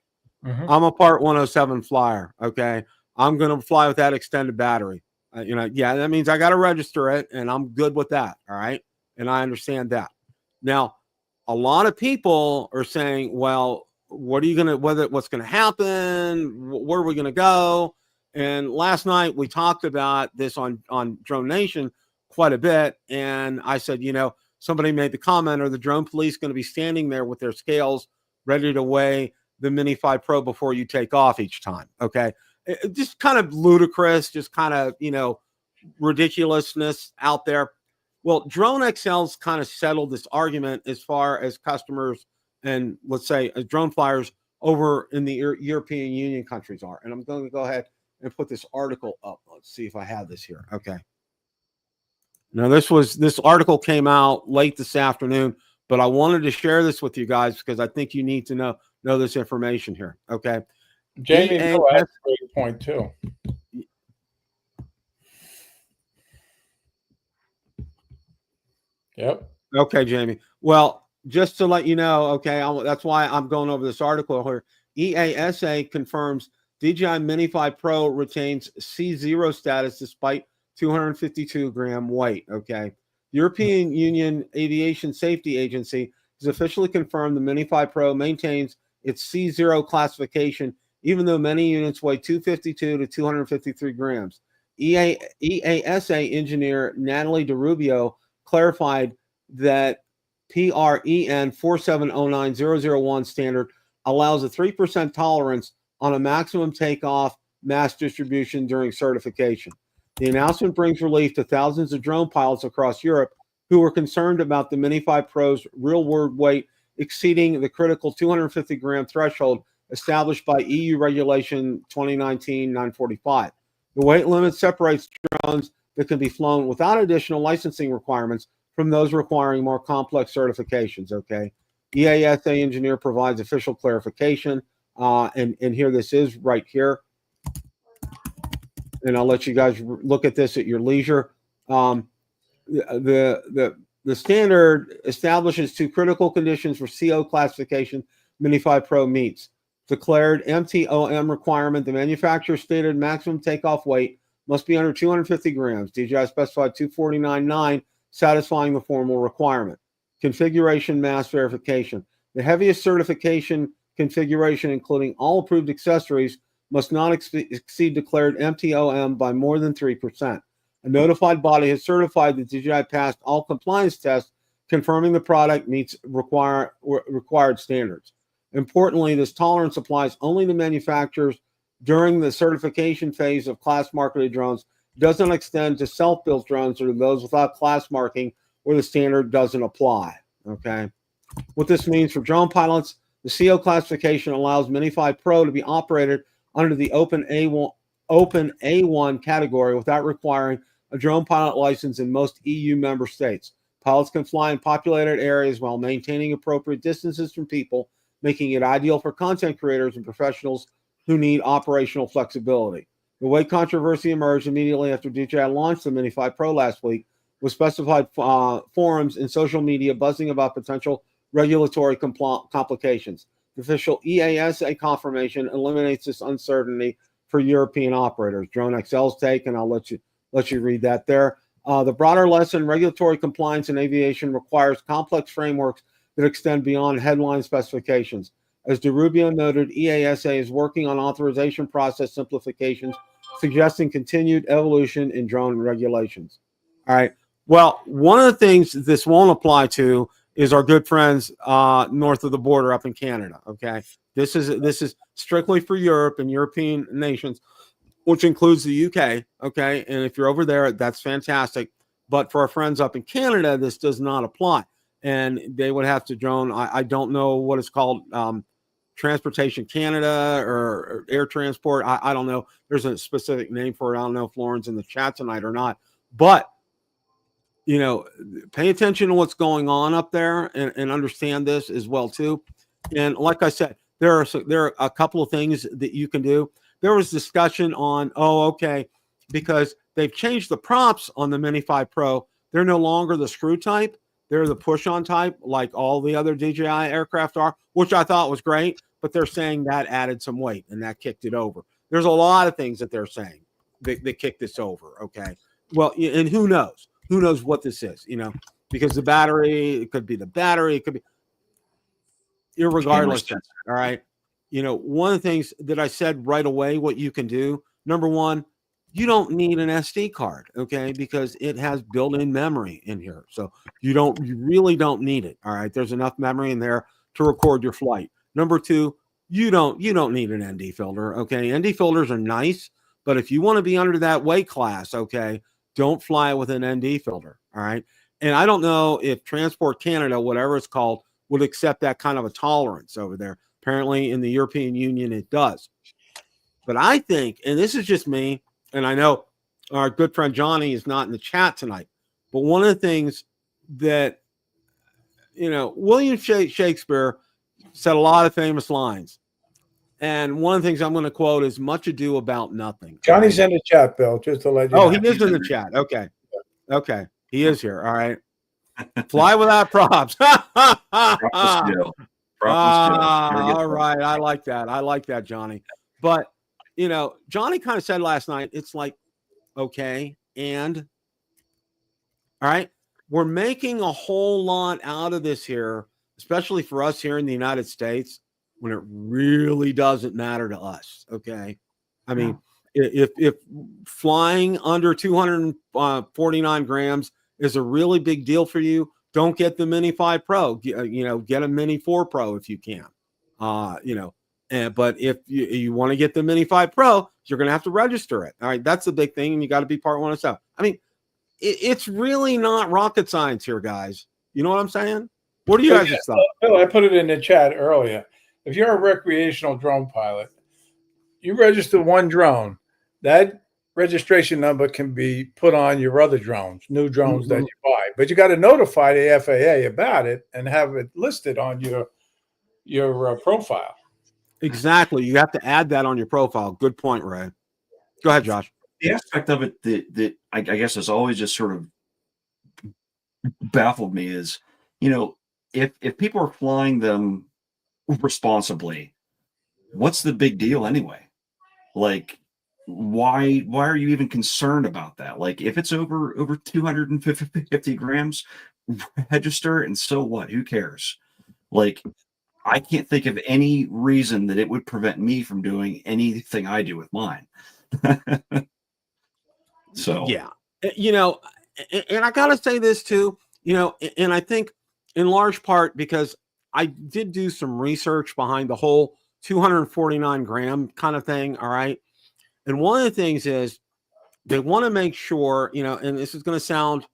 Mm-hmm. I'm a Part 107 flyer, okay? I'm going to fly with that extended battery. Yeah, that means I got to register it, and I'm good with that, all right? And I understand that. Now, a lot of people are saying, well, what's going to happen? Where are we going to go? And last night we talked about this on Drone Nation quite a bit. And I said, somebody made the comment, are the drone police going to be standing there with their scales ready to weigh the Mini 5 Pro before you take off each time? Okay. Just kind of ludicrous, just kind of, ridiculousness out there. Well, Drone XL's kind of settled this argument as far as customers and, let's say, drone flyers over in the European Union countries are. And I'm going to go ahead and put this article up. Let's see if I have this here. Okay. Now, this article came out late this afternoon, but I wanted to share this with you guys because I think you need to know this information here. Okay. Jamie, that's a great point too. Yep. Okay, Jamie. Well, just to let you know, okay, that's why I'm going over this article here. EASA confirms DJI Mini 5 Pro retains C0 status despite 252-gram weight. Okay. European Union Aviation Safety Agency has officially confirmed the Mini 5 Pro maintains its C0 classification, even though many units weigh 252 to 253 grams. EASA engineer Natalie DeRubio clarified that PREN 4709001 standard allows a 3% tolerance on a maximum takeoff mass distribution during certification. The announcement brings relief to thousands of drone pilots across Europe who were concerned about the Mini 5 Pro's real-world weight exceeding the critical 250-gram threshold established by EU Regulation 2019-945. The weight limit separates drones that can be flown without additional licensing requirements from those requiring more complex certifications. Okay. EASA engineer provides official clarification. And here this is right here. And I'll let you guys look at this at your leisure. The standard establishes two critical conditions for CO classification Mini 5 Pro meets. Declared MTOM requirement, the manufacturer's stated maximum takeoff weight must be under 250 grams. DJI specified 249.9, satisfying the formal requirement. Configuration mass verification. The heaviest certification configuration, including all approved accessories, must not exceed declared MTOM by more than 3%. A notified body has certified that DJI passed all compliance tests, confirming the product meets required standards. Importantly, this tolerance applies only to manufacturers during the certification phase of class-marketed drones. It doesn't extend to self-built drones or those without class marking where the standard doesn't apply. Okay. What this means for drone pilots, the CO classification allows Mini 5 Pro to be operated under the open A1 category without requiring a drone pilot license in most EU member states. Pilots can fly in populated areas while maintaining appropriate distances from people, making it ideal for content creators and professionals who need operational flexibility. The weight controversy emerged immediately after DJI launched the Mini 5 Pro last week, with specified forums and social media buzzing about potential regulatory complications. The official EASA confirmation eliminates this uncertainty for European operators. Drone XL's take, and I'll let you read that there. The broader lesson, regulatory compliance in aviation requires complex frameworks that extend beyond headline specifications. As DeRubio noted, EASA is working on authorization process simplifications, suggesting continued evolution in drone regulations. All right. Well, one of the things this won't apply to is our good friends north of the border up in Canada. Okay. This is strictly for Europe and European nations, which includes the UK. Okay. And if you're over there, that's fantastic. But for our friends up in Canada, this does not apply. And they would have to drone. I don't know what it's called, Transportation Canada or Air Transport. I don't know. There's a specific name for it. I don't know if Lauren's in the chat tonight or not. But, pay attention to what's going on up there and understand this as well, too. And like I said, there are a couple of things that you can do. There was discussion on, because they've changed the props on the Mini 5 Pro. They're no longer the screw type. They're the push-on type, like all the other DJI aircraft are, which I thought was great, but they're saying that added some weight and that kicked it over. There's a lot of things that they're saying that kicked this over, okay? Well, and who knows? Who knows what this is, because the battery, it could be the battery, it could be, irregardless, all right? One of the things that I said right away, what you can do, number one, you don't need an SD card, okay, because it has built-in memory in here. So you really don't need it. All right, there's enough memory in there to record your flight. Number two, you don't need an ND filter, okay? ND filters are nice, but if you want to be under that weight class, okay, don't fly with an ND filter, all right? And I don't know if Transport Canada, whatever it's called, would accept that kind of a tolerance over there. Apparently in the European Union, it does. But I think, and this is just me, and I know our good friend Johnny is not in the chat tonight, but one of the things that, William Shakespeare said a lot of famous lines. And one of the things I'm going to quote is much ado about nothing. Johnny's in the chat, Bill, just to let you know. Oh, he is in the chat. Okay. Okay. He is here. All right. Fly without props. All right. I like that. I like that, Johnny. But, Johnny kind of said last night, it's like, okay, and all right, we're making a whole lot out of this here, especially for us here in the United States, when it really doesn't matter to us. Okay. I mean, if flying under 249 grams is a really big deal for you, don't get the Mini 5 Pro, get a Mini 4 Pro if you can, but if you want to get the Mini 5 Pro, you're going to have to register it. All right. That's the big thing. And you got to be Part 107. I mean, it's really not rocket science here, guys. You know what I'm saying? What do you guys think? Bill, I put it in the chat earlier. If you're a recreational drone pilot, you register one drone, that registration number can be put on your other drones, new drones that you buy. But you got to notify the FAA about it and have it listed on your profile. Exactly. You have to add that on your profile. Good point, Ray. Go ahead, Josh. The aspect of it that I guess has always just sort of baffled me is, if people are flying them responsibly, what's the big deal anyway? Like, why are you even concerned about that? Like, if it's over 250 grams, register, and so what? Who cares? Like, I can't think of any reason that it would prevent me from doing anything I do with mine. So yeah, and I gotta say this too, and I think in large part because I did do some research behind the whole 249 gram kind of thing. All right. And one of the things is they want to make sure, and this is going to sound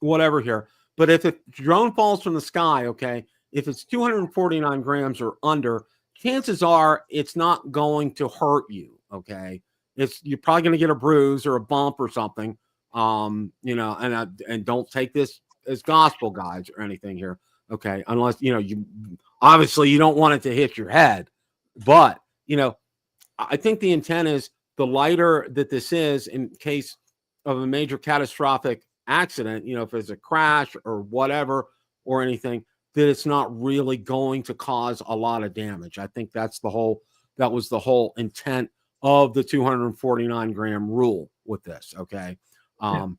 whatever here, but if a drone falls from the sky, okay, if it's 249 grams or under, chances are it's not going to hurt you. Okay. You're probably going to get a bruise or a bump or something. And don't take this as gospel, guys, or anything here. Okay. Unless, you obviously you don't want it to hit your head, but, I think the intent is the lighter that this is in case of a major catastrophic accident, if there's a crash or whatever or anything, that it's not really going to cause a lot of damage. I think that was the whole intent of the 249 gram rule with this. Okay. And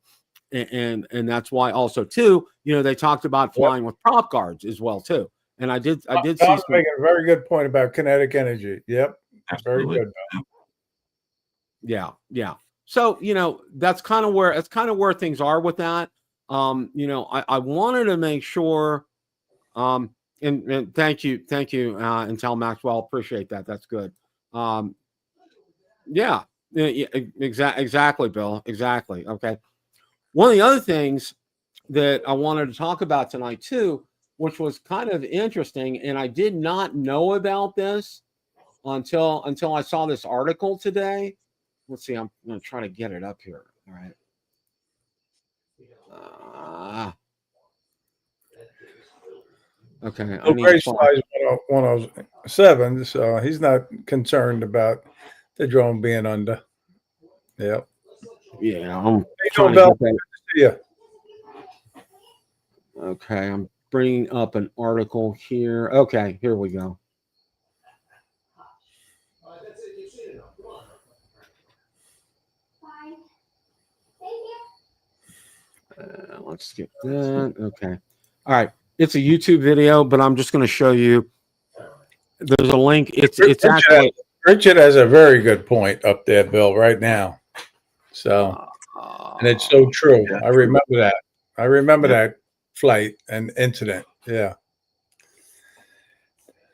that's why also too, they talked about flying with prop guards as well too. And I did see making a very good point about kinetic energy. Yep. Absolutely. Very good. Yeah. So, that's kind of where things are with that. I wanted to make sure, and thank you, Intel Maxwell. Appreciate that. That's good. Yeah, exactly, Bill. Exactly. Okay. One of the other things that I wanted to talk about tonight too, which was kind of interesting, and I did not know about this until I saw this article today. Let's see. I'm going to try to get it up here. All right. Okay. Grace flies 107, so he's not concerned about the drone being under. Yep. Yeah. I'm trying to get that. Okay. I'm bringing up an article here. Okay. Here we go. Let's skip that. Okay. All right. It's a YouTube video, but I'm just going to show you. There's a link. It's actually Richard has a very good point up there, Bill, right now. So, and it's so true. I remember that. I remember that flight and incident. Yeah.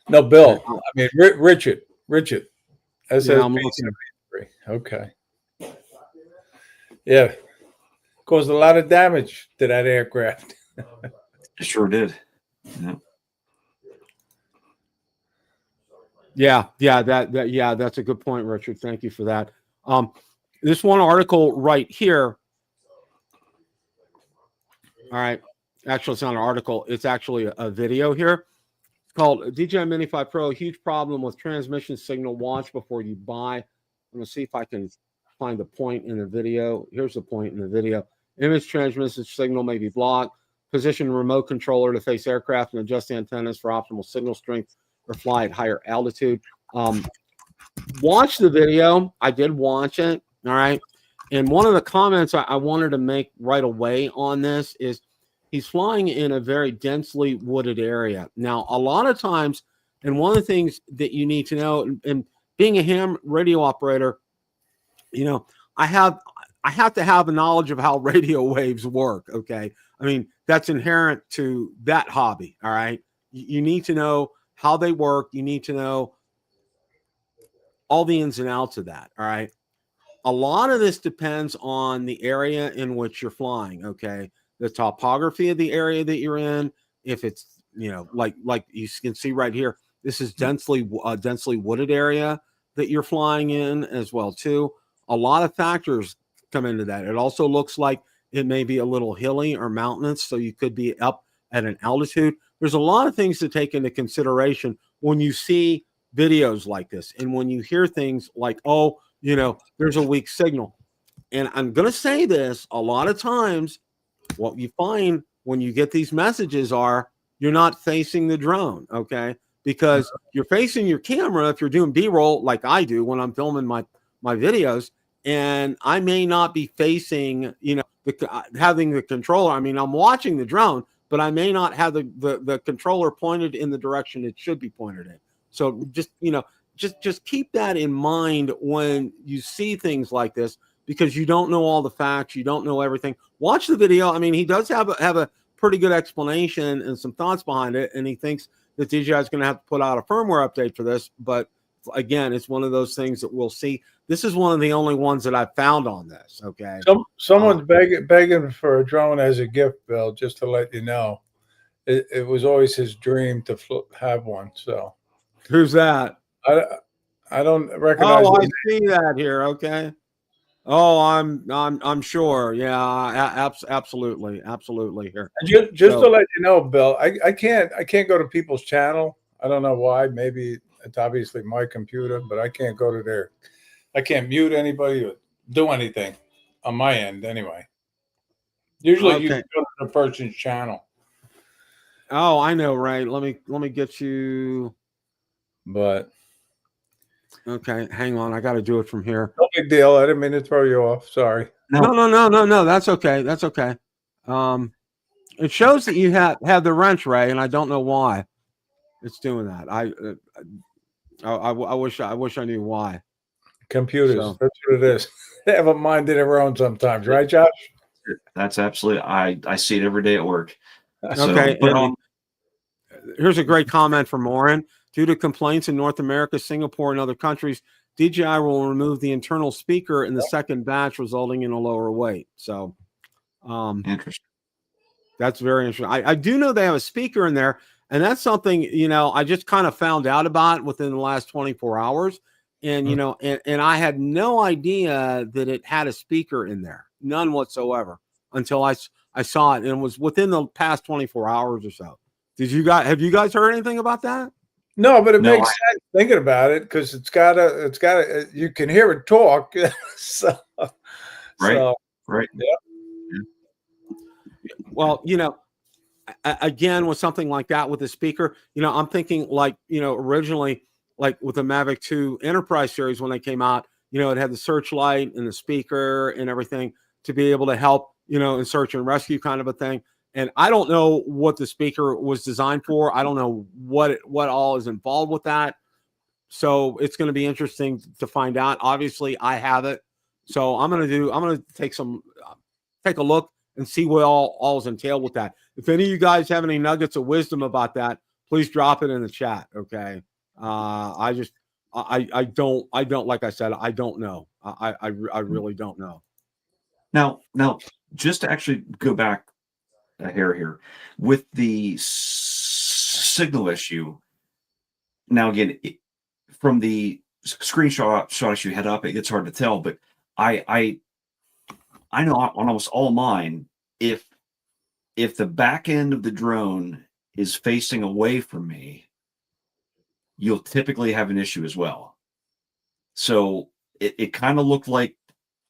No, Bill. I mean, Richard. Yeah, I'm looking. Okay. Yeah. Caused a lot of damage to that aircraft. It sure did. Yeah, that's a good point, Richard. Thank you for that. This one article right here. All right. Actually, it's not an article. It's actually a video here. It's called DJI Mini 5 Pro, huge problem with transmission signal. Watch before you buy. I'm going to see if I can find the point in the video. Here's the point in the video. Image transmission signal may be blocked. Position remote controller to face aircraft and adjust antennas for optimal signal strength or fly at higher altitude. Watch the video. I did watch it. All right. And one of the comments I wanted to make right away on this is he's flying in a very densely wooded area. Now, a lot of times, and one of the things that you need to know, and being a ham radio operator, you know, I have to have a knowledge of how radio waves work. Okay. I mean, that's inherent to that hobby. All right. You need to know how they work. You need to know all the ins and outs of that. All right. A lot of this depends on the area in which you're flying. Okay. The topography of the area that you're in. If it's, you know, like you can see right here, this is densely wooded area that you're flying in as well too. A lot of factors come into that. It also looks like it may be a little hilly or mountainous, so you could be up at an altitude. There's a lot of things to take into consideration when you see videos like this and when you hear things like, oh, you know, there's a weak signal. And I'm going to say this, a lot of times what you find when you get these messages are you're not facing the drone, okay? Because you're facing your camera if you're doing B-roll like I do when I'm filming my videos, and I may not be facing, you know, having the controller. I mean, I'm watching the drone, but I may not have the controller pointed in the direction it should be pointed in. So just, you know, just keep that in mind when you see things like this, because you don't know all the facts. You don't know everything. Watch the video. I mean, he does have a pretty good explanation and some thoughts behind it. And he thinks that DJI is going to have to put out a firmware update for this. But again, it's one of those things that we'll see. This is one of the only ones that I've found on this. Okay. Someone's begging for a drone as a gift, Bill, just to let you know. It was always his dream to have one. So who's that? I don't recognize. Oh, I see that here. Okay. Oh, I'm sure. Yeah, absolutely here. And just to let you know, Bill, I can't go to people's channel. I don't know why. Maybe it's obviously my computer, but I can't go to their. I can't mute anybody or do anything on my end anyway. Usually, you go to the person's channel. Oh, I know, right? Let me get you. But okay, hang on. I got to do it from here. No big deal. I didn't mean to throw you off. Sorry. No. That's okay. That's okay. It shows that you have the wrench, Ray, and I don't know why it's doing that. I wish I knew why. Computers. So, that's what it is. They have a mind of their own sometimes, right, Josh? That's absolutely. I see it every day at work. Okay. So, here's a great comment from Warren. Due to complaints in North America, Singapore, and other countries, DJI will remove the internal speaker in the second batch, resulting in a lower weight. So, interesting. That's very interesting. I do know they have a speaker in there, and that's something, you know, I just kind of found out about within the last 24 hours. And, you know, and I had no idea that it had a speaker in there, none whatsoever, until I saw it, and it was within the past 24 hours or so. Have you guys heard anything about that? No, but it makes sense thinking about it, because it's got you can hear it talk. Right. Yeah. Well, you know, again, with something like that, with the speaker, you know, I'm thinking like, you know, originally, like with the Mavic 2 Enterprise series, when they came out, you know, it had the searchlight and the speaker and everything to be able to help, you know, in search and rescue kind of a thing. And I don't know what the speaker was designed for. I don't know what all is involved with that. So it's going to be interesting to find out. Obviously, I have it. So I'm gonna take a look and see what all is entailed with that. If any of you guys have any nuggets of wisdom about that, please drop it in the chat. Okay. I don't, like I said, I don't know. I really don't know. Now, just to actually go back a hair here with the signal issue. Now, again, from the screenshots you had up, it gets hard to tell, but I know on almost all mine, if the back end of the drone is facing away from me, you'll typically have an issue as well. So it kind of looked like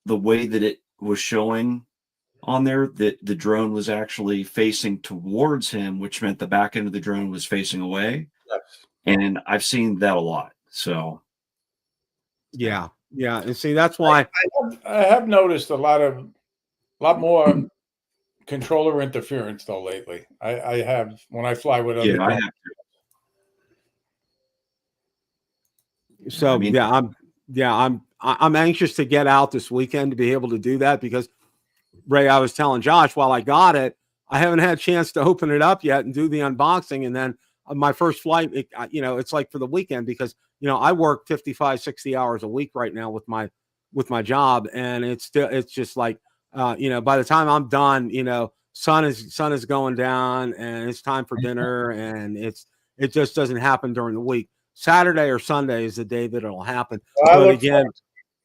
the way that it was showing on there, that the drone was actually facing towards him, which meant the back end of the drone was facing away. Yes. And I've seen that a lot. So yeah. And see, that's why I have noticed a lot more controller interference though lately. I have when I fly with other. yeah, I have to. So I mean, I'm anxious to get out this weekend to be able to do that, because Ray, I was telling Josh, while I got it, I haven't had a chance to open it up yet and do the unboxing. And then my first flight, it's like for the weekend, because I work 55, 60 hours a week right now with my job, and it's just like by the time I'm done, sun is going down and it's time for dinner, and it just doesn't happen during the week. Saturday or Sunday is the day that it'll happen. But again,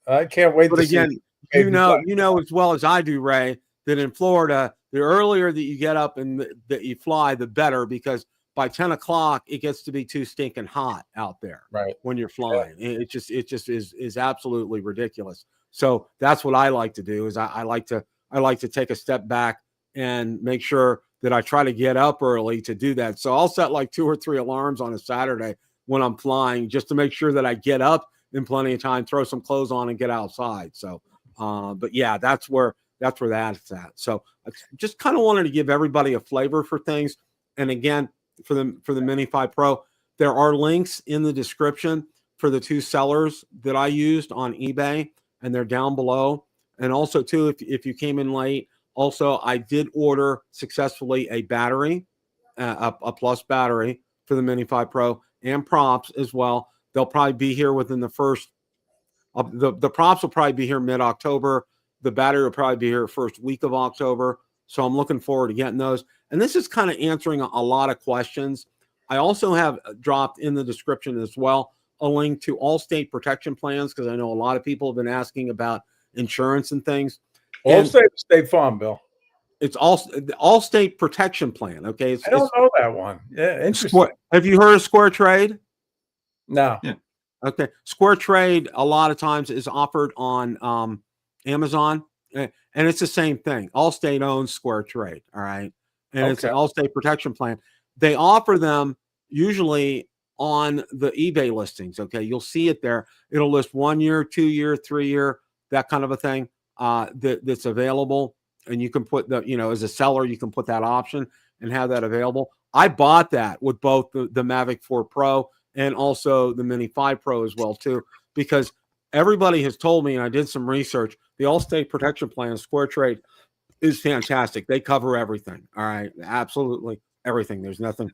I can't wait. But again, you know as well as I do, Ray, that in Florida, the earlier that you get up and that you fly, the better, because by 10 o'clock it gets to be too stinking hot out there. Right. When you're flying, it just is absolutely ridiculous. So that's what I like to do. Is I like to take a step back and make sure that I try to get up early to do that. So I'll set like 2 or 3 alarms on a Saturday when I'm flying, just to make sure that I get up in plenty of time, throw some clothes on, and get outside. So, but yeah, that's where that's at. So I just kind of wanted to give everybody a flavor for things. And again, for the Mini 5 Pro, there are links in the description for the 2 sellers that I used on eBay, and they're down below. And also too, if you came in late, also I did order successfully a battery, a plus battery for the Mini 5 Pro, and props as well. They'll probably be here within the first. The props will probably be here mid-October. The battery will probably be here first week of October. So I'm looking forward to getting those. And this is kind of answering a lot of questions. I also have dropped in the description as well a link to AllState protection plans, because I know a lot of people have been asking about insurance and things. AllState, State Farm, Bill. It's AllState protection plan. Okay, I don't know that one. Yeah, interesting. Have you heard of Square Trade? No. Yeah. Okay. Square Trade a lot of times is offered on Amazon, and it's the same thing. Allstate owns Square Trade, all right? And it's an Allstate protection plan. They offer them usually on the eBay listings, okay? You'll see it there. It'll list 1 year, 2 year, 3 year, that kind of a thing that's available. And you can put as a seller, you can put that option and have that available. I bought that with both the Mavic 4 Pro and also the Mini 5 Pro as well too, because everybody has told me, and I did some research, the Allstate protection plan, Square Trade, is fantastic. They cover everything. All right. Absolutely everything. There's nothing.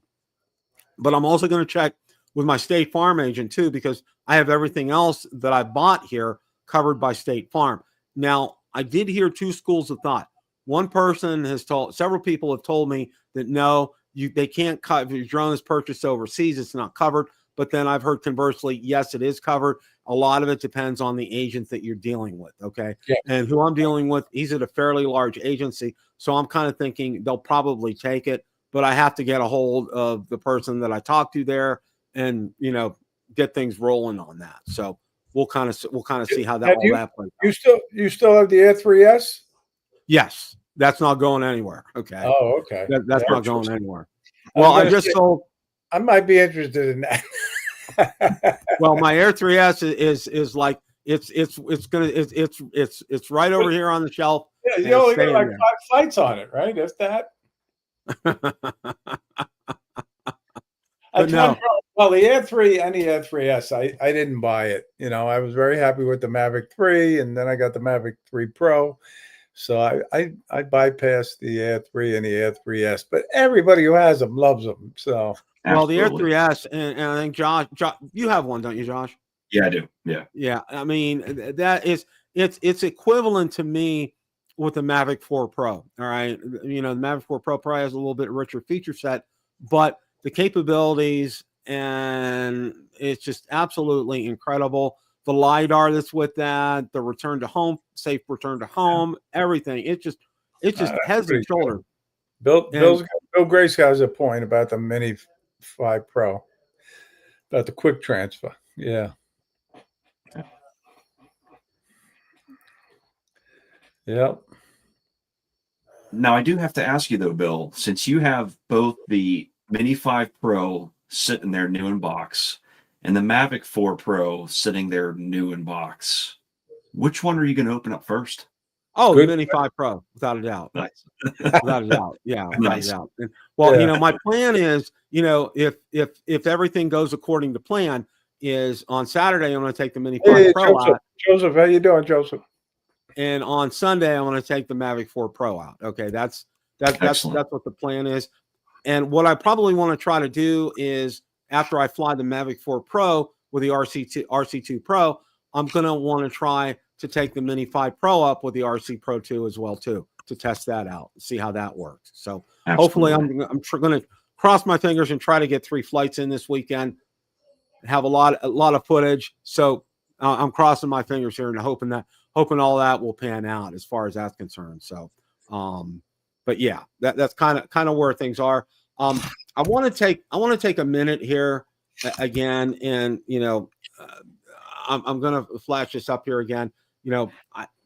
But I'm also going to check with my State Farm agent too, because I have everything else that I bought here covered by State Farm. Now, I did hear 2 schools of thought. One person several people have told me that no, they can't cut. If your drone is purchased overseas, it's not covered. But then I've heard conversely, yes, it is covered. A lot of it depends on the agent that you're dealing with. Okay. Yeah. And who I'm dealing with, he's at a fairly large agency. So I'm kind of thinking they'll probably take it, but I have to get a hold of the person that I talked to there and, get things rolling on that. So we'll kind of see how that plays out. You still have the Air 3S? Yes. That's not going anywhere. Okay. Oh, okay. That's not going anywhere. Well, I just sold. I might be interested in that. Well, my Air 3S is like it's right over here on the shelf. Yeah, you only got like 5 flights on it, right? That's that. But no. Well, the Air 3 and the Air 3S, I didn't buy it. You know, I was very happy with the Mavic 3, and then I got the Mavic 3 Pro. So I bypassed the Air 3 and the Air 3S. But everybody who has them loves them. So well, the Air Absolutely. 3S, and I think Josh, you have one, don't you, Josh? Yeah, I do. Yeah. Yeah, I mean that is it's equivalent to me with the Mavic 4 Pro. All right, you know the Mavic 4 Pro probably has a little bit richer feature set, but the capabilities and it's just absolutely incredible. The lidar that's with that, the return to home, safe return to home, everything. It's just heads and shoulders. Bill Grace has a point about the Mini 5 Pro, about the quick transfer. Yeah. Yep. Now, I do have to ask you, though, Bill, since you have both the Mini 5 Pro sitting there new in box and the Mavic 4 Pro sitting there new in box, which one are you going to open up first? Oh, the Mini 5 Pro, without a doubt. Nice. Without a doubt. Yeah, without Nice. a doubt. And, well, you know, my plan is, you know, if everything goes according to plan, is on Saturday I'm going to take the Mini 5 Pro out. Joseph, how you doing, Joseph? And on Sunday, I'm going to take the Mavic 4 Pro out. Okay, that's what the plan is. And what I probably want to try to do is after I fly the Mavic 4 Pro with the RC2 Pro, I'm going to want to try to take the Mini 5 Pro up with the RC Pro 2 as well too, to test that out, see how that works. So hopefully I'm going to cross my fingers and try to get 3 flights in this weekend, have a lot of footage. So I'm crossing my fingers here and hoping all that will pan out as far as that's concerned. So, but yeah, that's kind of where things are. I want to take a minute here again, and you know, I'm going to flash this up here again. You know,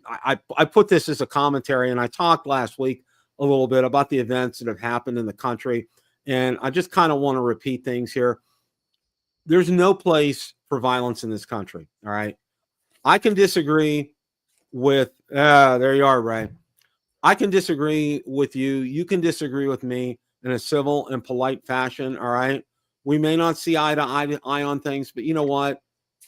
I put this as a commentary, and I talked last week a little bit about the events that have happened in the country, and I just kind of want to repeat things here. There's no place for violence in this country. All right, I can disagree with there you are, Ray. I can disagree with you. You can disagree with me in a civil and polite fashion. All right. We may not see eye to eye on things, but you know what?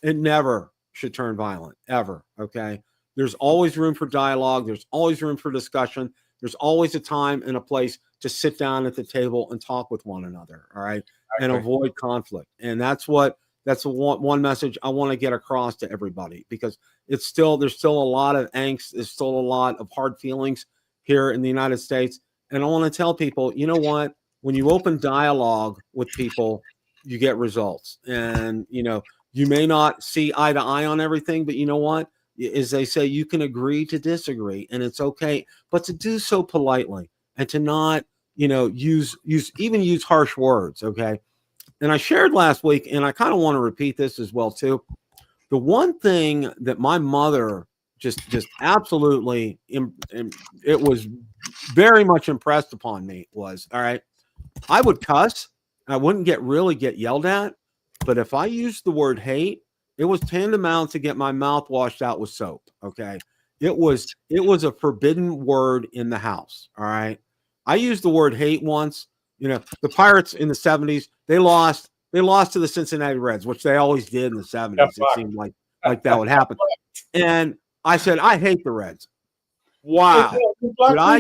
It never should turn violent, ever. Okay. There's always room for dialogue. There's always room for discussion. There's always a time and a place to sit down at the table and talk with one another. All right. And avoid conflict. And that's the one message I want to get across to everybody, because there's still a lot of angst. There's still a lot of hard feelings here in the United States. And I want to tell people, you know what, when you open dialogue with people, you get results. And, you know, you may not see eye to eye on everything, but you know what, as they say, you can agree to disagree, and it's okay, but to do so politely and to not, you know, use harsh words. Okay. And I shared last week, and I kind of want to repeat this as well too. The one thing that my mother just absolutely, it was very much impressed upon me was, all right, I would cuss. I wouldn't really get yelled at, but if I used the word hate, it was tantamount to get my mouth washed out with soap. Okay. It was a forbidden word in the house. All right. I used the word hate once. You know, the Pirates in the 70s, they lost to the Cincinnati Reds, which they always did in the 70s. It seemed like that would happen. And I said, I hate the Reds. Wow. Did I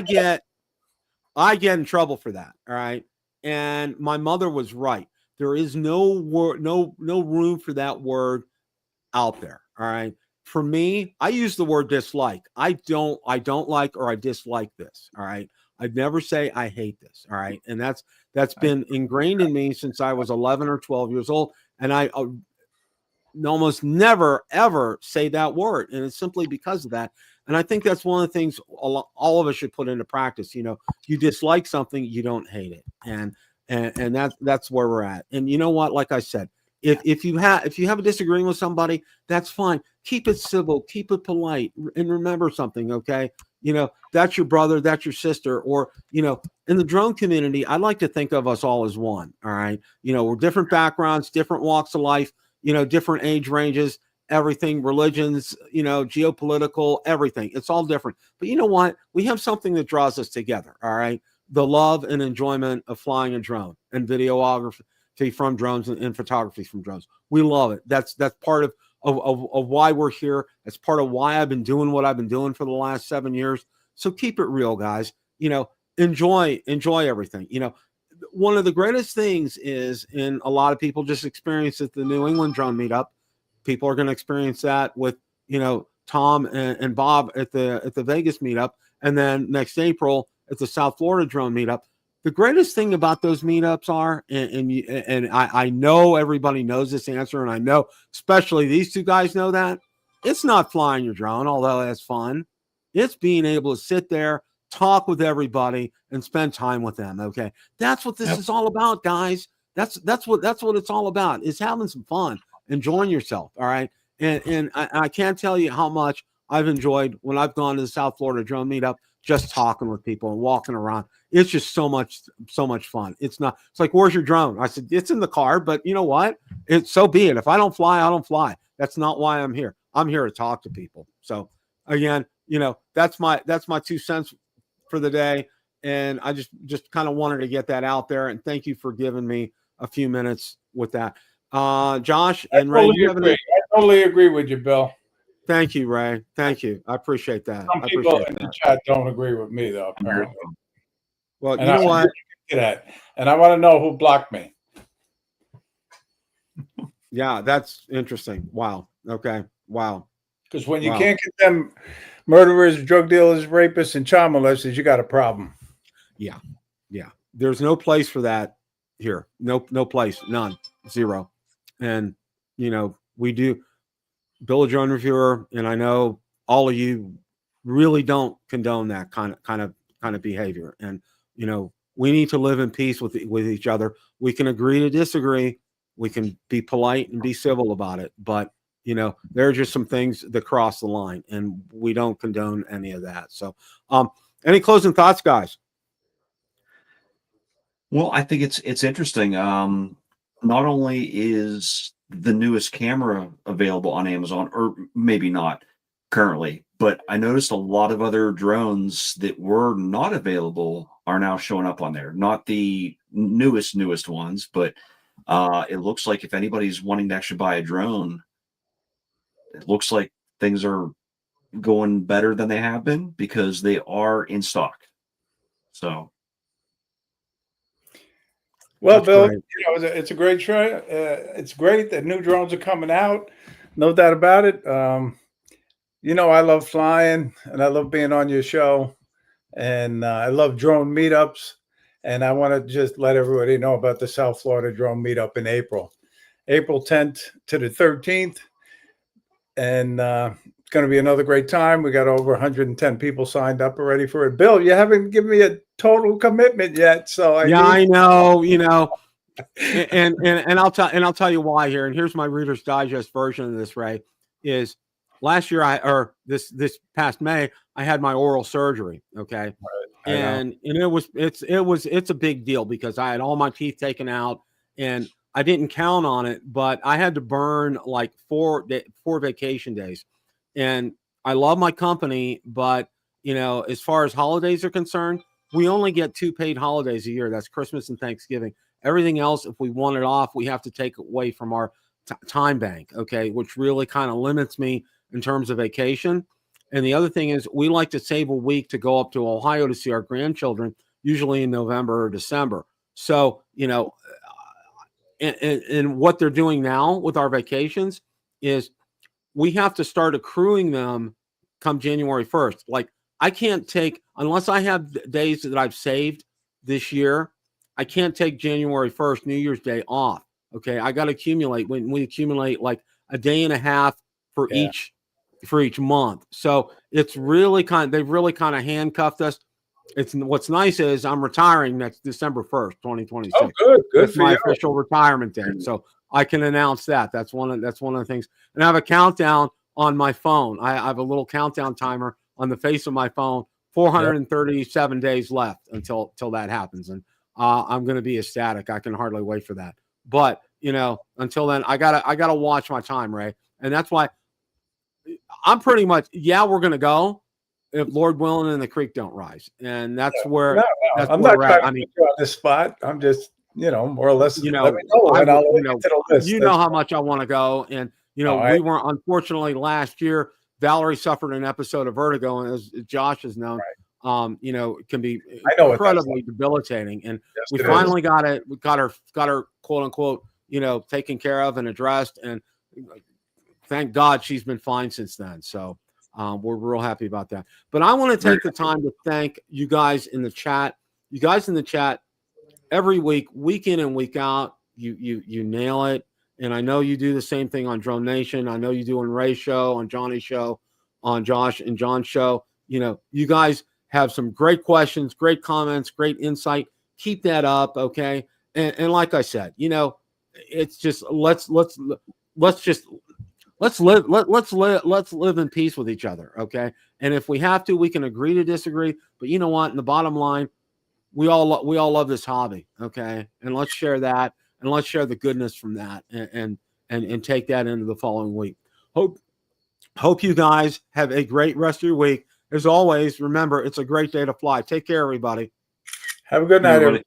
get in trouble for that? All right. And my mother was right. There is no room for that word out there. All right. For me, I use the word dislike. I don't like or I dislike this. All right. I'd never say I hate this. All right. And that's been ingrained in me since I was 11 or 12 years old. And I almost never, ever say that word. And it's simply because of that. And I think that's one of the things all of us should put into practice. You know, you dislike something, you don't hate it. And that's where we're at. And you know what, like I said, if you have a disagreement with somebody, that's fine. Keep it civil, keep it polite, and remember something. Okay. You know, that's your brother, that's your sister, or, you know, in the drone community, I like to think of us all as one. All right. You know, we're different backgrounds, different walks of life, you know, different age ranges, everything, religions, you know, geopolitical, everything. It's all different. But you know what? We have something that draws us together. All right. The love and enjoyment of flying a drone and videography from drones and photography from drones. We love it. That's part of why we're here. That's part of why I've been doing what I've been doing for the last 7 years. So keep it real, guys. You know, enjoy everything. You know, one of the greatest things is, and a lot of people just experience at the New England drone meetup. People are going to experience that with, you know, Tom and Bob at the Vegas meetup, and then next April at the South Florida drone meetup. The greatest thing about those meetups are, and I know everybody knows this answer, and I know especially these two guys know that, it's not flying your drone, although that's fun. It's being able to sit there, talk with everybody, and spend time with them. Okay, that's what this is all about, guys. That's what it's all about, is having some fun, enjoying yourself. All right, and I can't tell you how much I've enjoyed when I've gone to the South Florida drone meetup, just talking with people and walking around. It's just so much fun. It's like, where's your drone? I said, it's in the car, but you know what? It's so be it. If I don't fly, I don't fly. That's not why I'm here. I'm here to talk to people. So again, you know, that's my 2 cents for the day. And I just kind of wanted to get that out there. And thank you for giving me a few minutes with that. Josh and Ray, I totally agree with you, Bill. Thank you, Ray. Thank you. I appreciate that. Some people in the chat don't agree with me, though, apparently. Well, you know what? And I want to know who blocked me. Yeah, that's interesting. Wow. Okay. Wow. Because when you can't condemn murderers, drug dealers, rapists, and child molesters, you got a problem. Yeah. Yeah. There's no place for that here. No place. None. Zero. And, you know, we do. Bill, a drone reviewer, and I know all of you really don't condone that kind of behavior. And, you know, we need to live in peace with each other. We can agree to disagree. We can be polite and be civil about it. But, you know, there are just some things that cross the line, and we don't condone any of that. So any closing thoughts, guys? Well, I think it's interesting. Not only is the newest camera available on Amazon, or maybe not currently, but I noticed a lot of other drones that were not available are now showing up on there. Not the newest ones, but it looks like if anybody's wanting to actually buy a drone, it looks like things are going better than they have been because they are in stock. So. Well, Bill, you know, it's a great show. It's great that new drones are coming out. No doubt about it. You know, I love flying and I love being on your show, and I love drone meetups. And I want to just let everybody know about the South Florida drone meetup in April 10th to the 13th. And it's going to be another great time. We got over 110 people signed up already for it. Bill, you haven't given me a total commitment yet, so I know, you know, and I'll tell you why here. And here's my Reader's Digest version of this, Ray. Is last year this past May I had my oral surgery. Okay, and it's a big deal because I had all my teeth taken out and I didn't count on it, but I had to burn like four vacation days. And I love my company, but you know, as far as holidays are concerned, we only get 2 paid holidays a year. That's Christmas and Thanksgiving. Everything else, if we want it off, we have to take away from our time bank, okay, which really kind of limits me in terms of vacation. And the other thing is we like to save a week to go up to Ohio to see our grandchildren, usually in November or December. So, you know, and what they're doing now with our vacations is we have to start accruing them come January 1st. Like I can't take, unless I have days that I've saved this year, I can't take January 1st, New Year's Day off. Okay. I got to accumulate. When we accumulate like a day and a half for each month. So it's really they've really kind of handcuffed us. What's nice is I'm retiring next December 1st, 2026. Oh, good. That's my official retirement date. So I can announce that. That's one of the things. And I have a countdown on my phone. I have a little countdown timer on the face of my phone. 437 days left until that happens, and I'm going to be ecstatic. I can hardly wait for that. But you know, until then, I gotta watch my time, Ray, and that's why I'm pretty much we're going to go if Lord willing and the creek don't rise, and that's where. I'm not trying to put you on this spot. I'm just more or less. You know, let me know, and I'll you look know, into the list. you know how much I want to go, and we weren't. Unfortunately, last year Valerie suffered an episode of vertigo, and as Josh has known, it can be incredibly debilitating. And we finally got it. We got her quote unquote, taken care of and addressed, and thank God she's been fine since then. So we're real happy about that. But I want to take the time to thank you guys in the chat. You guys in the chat every week, week in and week out, you nail it. And I know you do the same thing on Drone Nation. I know you do on Ray's show, on Johnny's show, on Josh and John's show. You guys have some great questions, great comments, great insight. Keep that up, okay? And like I said, it's just let's live in peace with each other, okay? And if we have to, we can agree to disagree. But you know what? In the bottom line, we all love this hobby, okay? And let's share that, and let's share the goodness from that, and take that into the following week. Hope you guys have a great rest of your week. As always, remember, it's a great day to fly. Take care, everybody. Have a good night, everybody.